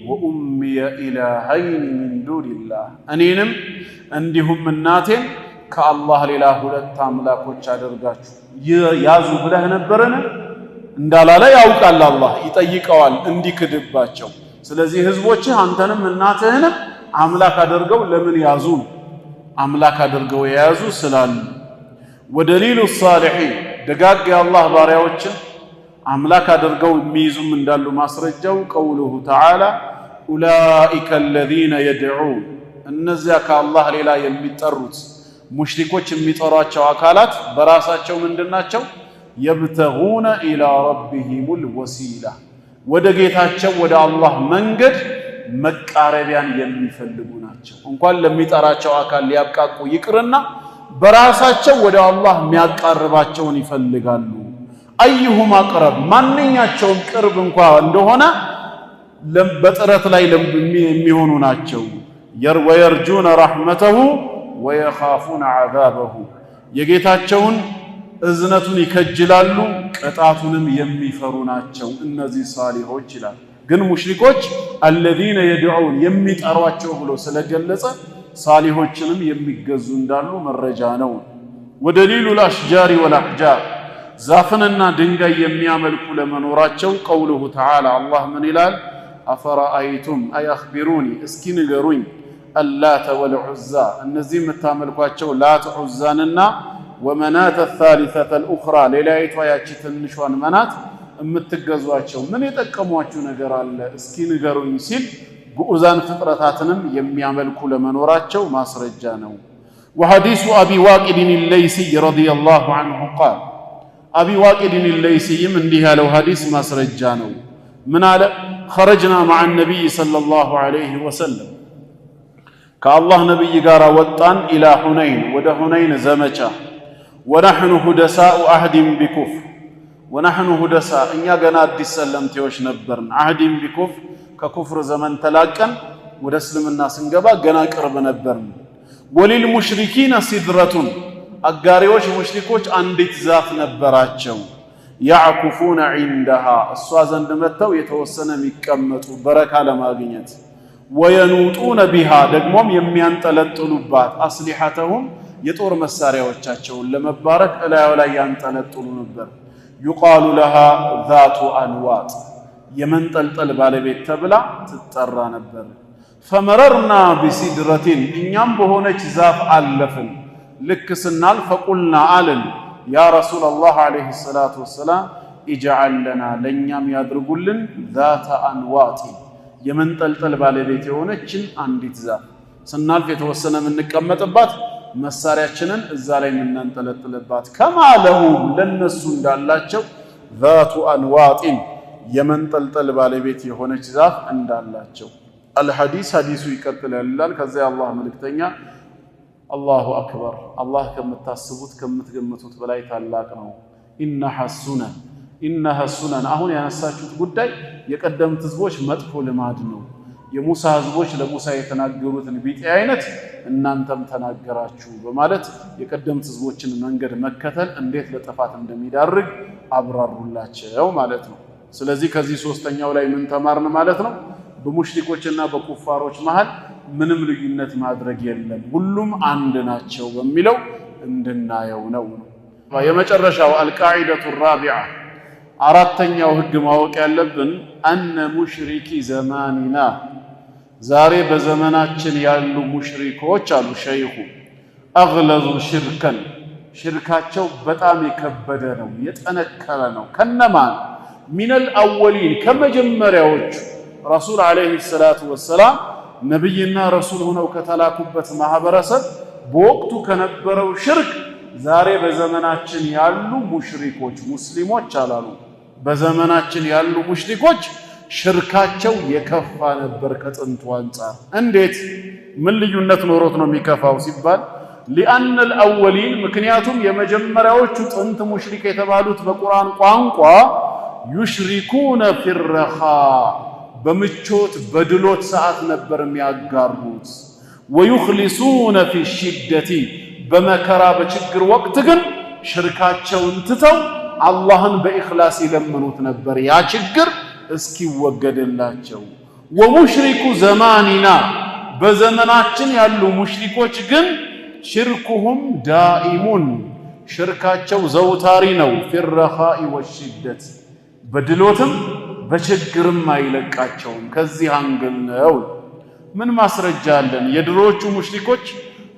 [SPEAKER 1] ወኡሚየ ኢላሃይን ሚን ዱኒላህ እኔንም እንዲሁም እናቴን ከአላህ ሌላ ሁለት አምላኮች አደርጋችሁ ያዙ ብለህ ነበርን እንዳላለ ያውቃል። አላህ ይጠይቀዋል እንዲክድባቸው። ስለዚህ ህዝቦችህ አንተንም እናትህንም አምላክ አድርገው ለምን ያዙ? አምላክ አድርገው የያዙ ስላሉ። ወደሊሉ ሳሊሒን ደጋግ የአላህ ባሪያዎችን አምላክ አድርገው የሚይዙም እንዳሉ ማስረጃው ቀውሉሁ ተዓላ ኡላኢከ አለዚነ የድዑን እነዚያ ከአላህ ሌላ የሚጠሩት ሙሽሪኮች የሚጠሯቸው አካላት በራሳቸው ምንድናቸው? የብተጉነ ኢላ ረቢሂሙል ወሲላ ወደ ጌታቸው ወደ አላህ መንገድ መቃረቢያን የሚፈልጉ ናቸው። እንኳን ለሚጠራቸው አካል ሊያብቃቁ ይቅርና በራሳቸው ወደ አላህ የሚያቃርባቸውን ይፈልጋሉ። አዩሁም አቅረብ ማንኛቸውም ቅርብ እንኳን እንደሆነ በጥረት ላይ የሚሆኑ ናቸው። ወየርጁነ ረሕመተሁ ወየኻፉነ ዐዛበሁ የጌታቸውን እዝነቱን ይከጅላሉ ቅጣቱንም የሚፈሩ ናቸው እነዚህ ሳሊሆች ይላል። ግን ሙሽሪኮች አለዚነ የድዑን የሚጠሯቸው ብሎ ስለገለጸ ሳሊሆችንም የሚገዙ እንዳሉ መረጃ ነው። ወደሊሉ ልአሽጃሪ ወልአሕጃር ዛፍንና ድንጋይ የሚያመልኩ ለመኖራቸው ቀውሉሁ ተዓላ አላህ ምን ይላል? አፈረአይቱም አይ አኽቢሩኒ እስኪ ንገሩኝ አላተ ወልዑዛ እነዚህ የምታመልኳቸው ላት ዑዛንና ወመናተ ሳሊሰተ ልኡኽራ ሌላይቷ ያቺ ትንሿን መናት የምትገዟቸው ምን የጠቀሟችሁ ነገር አለ እስኪ ንገሩኝ ሲል ግዑዛን ፍጥረታትንም የሚያመልኩ ለመኖራቸው ማስረጃ ነው። ወሐዲሱ አቢ ዋቂድን ለይሲይ ረዲየላሁ ዐንሁ ቃል አቢ ዋቂድን ለይሲይም እንዲህ ያለው ሐዲስ ማስረጃ ነው። ምን አለ? ኸረጅና መዓ ነቢይ ሰለላሁ ዐለይሂ ወሰለም ከአላህ ነቢይ ጋር ወጣን ኢላ ሁነይን ወደ ሁነይን ዘመቻ ወነሕኑ ሁደሳኡ አህዲን ቢኩፍር ወነሕኑ ሁደሳ እኛ ገና አዲስ ሰለምቴዎች ነበርን። አህዲን ቢኩፍር ከኩፍር ዘመን ተላቀን ወደ እስልምና ስንገባ ገና ቅርብ ነበርን። ወሊል ሙሽሪኪነ ሲድረቱን አጋሪዎች ሙሽሪኮች አንዲት ዛፍ ነበራቸው። ያዕኩፉነ ዒንደሃ እሷ ዘንድ መጥተው የተወሰነ የሚቀመጡ በረካ ለማግኘት ወየኑጡነ ቢሃ ደግሞም የሚያንጠለጥሉባት አስሊሐተሁም የጦር መሳሪያዎቻቸውን ለመባረክ እላዩ ላይ ያንጠለጥሉ ነበር። ዩቃሉ ለሃ ዛቱ አንዋጥ የመንጠልጠል ባለቤት ተብላ ትጠራ ነበር። ፈመረርና ቢሲድረቲን እኛም በሆነች ዛፍ አለፍን። ልክ ስናልፍ ፈቁልና አልን ያ ረሱለላህ ዐለይሂ ሰላቱ ወሰላም ኢጅዐል ለና ለእኛም ያድርጉልን ዛተ አንዋጥ የመንጠልጠል ባለቤት የሆነችን አንዲት ዛፍ ስናልፍ የተወሰነ የምንቀመጥባት መሳሪያችንን እዛ ላይ የምናንጠለጥልባት ከማ ለሁም ለነሱ እንዳላቸው ዛቱ አንዋጢን የመንጠልጠል ባለቤት የሆነች ዛፍ እንዳላቸው። አልሐዲስ ሐዲሱ ይቀጥላል ይላል። ከዚያ አላህ መልእክተኛ አላሁ አክበር አላህ ከምታስቡት ከምትገምቱት በላይ ታላቅ ነው። ኢነሃ ሱነን አሁን ያነሳችሁት ጉዳይ የቀደምት ህዝቦች መጥፎ ልማድ ነው። የሙሳ ህዝቦች ለሙሳ የተናገሩትን ቢጤ አይነት እናንተም ተናገራችሁ በማለት የቀደምት ህዝቦችን መንገድ መከተል እንዴት ለጥፋት እንደሚዳርግ አብራሩላቸው ማለት ነው። ስለዚህ ከዚህ ሶስተኛው ላይ ምን ተማርን ማለት ነው? በሙሽሪኮችና በኩፋሮች መሃል ምንም ልዩነት ማድረግ የለም፣ ሁሉም አንድ ናቸው በሚለው እንድናየው ነው። የመጨረሻው አልቃዒደቱ ራቢዓ አራተኛው ህግ ማወቅ ያለብን አነ ሙሽሪኪ ዘማኒና ዛሬ በዘመናችን ያሉ ሙሽሪኮች አሉ ሸይኹ አግለዙ ሽርከን ሽርካቸው በጣም የከበደ ነው የጠነከረ ነው ከነማን ሚነል አወሊን ከመጀመሪያዎቹ ረሱል አለይሂ ሰላቱ ወሰላም ነብይና ረሱል ሆነው ከተላኩበት ማህበረሰብ በወቅቱ ከነበረው ሽርክ ዛሬ በዘመናችን ያሉ ሙሽሪኮች ሙስሊሞች አላሉ በዘመናችን ያሉ ሙሽሪኮች ሽርካቸው የከፋ ነበር ከጥንቱ አንፃር እንዴት ምን ልዩነት ኖሮት ነው የሚከፋው ሲባል لأن الأولين ምክንያቱም የመጀመሪያዎቹ ጥንት ሙሽሪክ የተባሉት በቁርአን ቋንቋ يشركون في الرخاء በምቾት በድሎት ሰዓት ነበር የሚያጋሩት ويخلصون في الشدة በመከራ በችግር ወቅት ግን ሽርካቸውን ትተው አላህን በኢኽላስ ይለምኑት ነበር ያ ችግር እስኪወገድላቸው ወሙሽሪኩ ዘማኒና በዘመናችን ያሉ ሙሽሪኮች ግን ሽርኩሁም ዳኢሙን ሽርካቸው ዘውታሪ ነው ፊረኻኢ ወሽደት በድሎትም በችግርም አይለቃቸውም ከዚህ አንግል ነው ምን ማስረጃ አለን የድሮቹ ሙሽሪኮች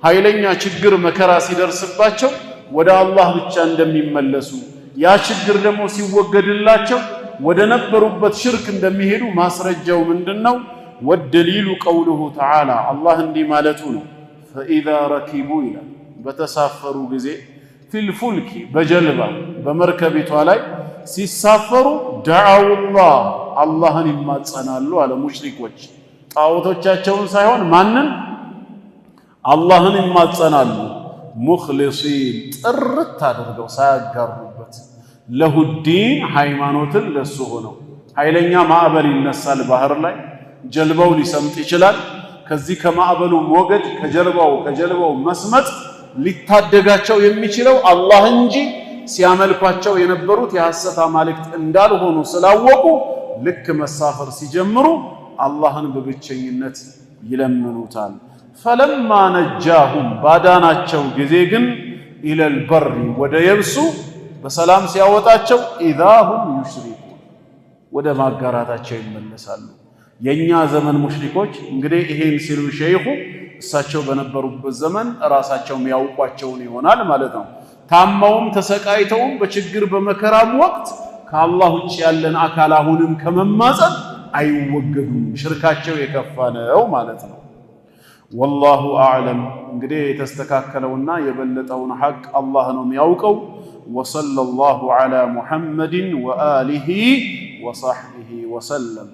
[SPEAKER 1] ኃይለኛ ችግር መከራ ሲደርስባቸው ወደ አላህ ብቻ እንደሚመለሱ ያ ችግር ደግሞ ሲወገድላቸው ወደ ነበሩበት ሽርክ እንደሚሄዱ ማስረጃው ምንድነው ወደሊሉ ቀውሉሁ ተዓላ አላህ እንዲህ ማለቱ ነው فإذا ركبوا إلى በተሳፈሩ ጊዜ ፊልፉልኪ በጀልባ በመርከቢቷ ላይ ሲሳፈሩ ደዓውላህ አላህን ይማጸናሉ አለ ሙሽሪኮች ጣዖቶቻቸውን ሳይሆን ማንን አላህን ይማጸናሉ ሙኽሊሲን ጥርት አድርገው ሳያጋሩበት ለሁዲን ሃይማኖትን ለሱ ሆነው ኃይለኛ ማዕበል ይነሳል ባህር ላይ ጀልባው ሊሰምጥ ይችላል ከዚህ ከማዕበሉ ሞገድ ከጀልባው መስመጥ ሊታደጋቸው የሚችለው አላህ እንጂ ሲያመልኳቸው የነበሩት የሐሰት አማልክት እንዳልሆኑ ስላወቁ ልክ መሳፈር ሲጀምሩ አላህን በብቸኝነት ይለምኑታል ፈለማ ነጃሁም ባዳናቸው ጊዜ ግን ኢለል በር ወደ የብሱ በሰላም ሲያወጣቸው ኢዛሁም ዩሽሪኩን ወደ ማጋራታቸው ይመለሳሉ የኛ ዘመን ሙሽሪኮች እንግዲህ ይሄን ሲሉ ሸይኹ እሳቸው በነበሩበት ዘመን ራሳቸው የሚያውቋቸውን ይሆናል ማለት ነው ታማውም ተሰቃይተውም በችግር በመከራም ወቅት ከአላህ ውጭ ያለን አካል አሁንም ከመማጸን አይወገዱም ሽርካቸው የከፋ ነው ማለት ነው والله أعلم እንግዲህ የተስተካከለውና የበለጠውን ሐቅ አላህ ነው የሚያውቀው وصلى الله على محمد وآله وصحبه وسلم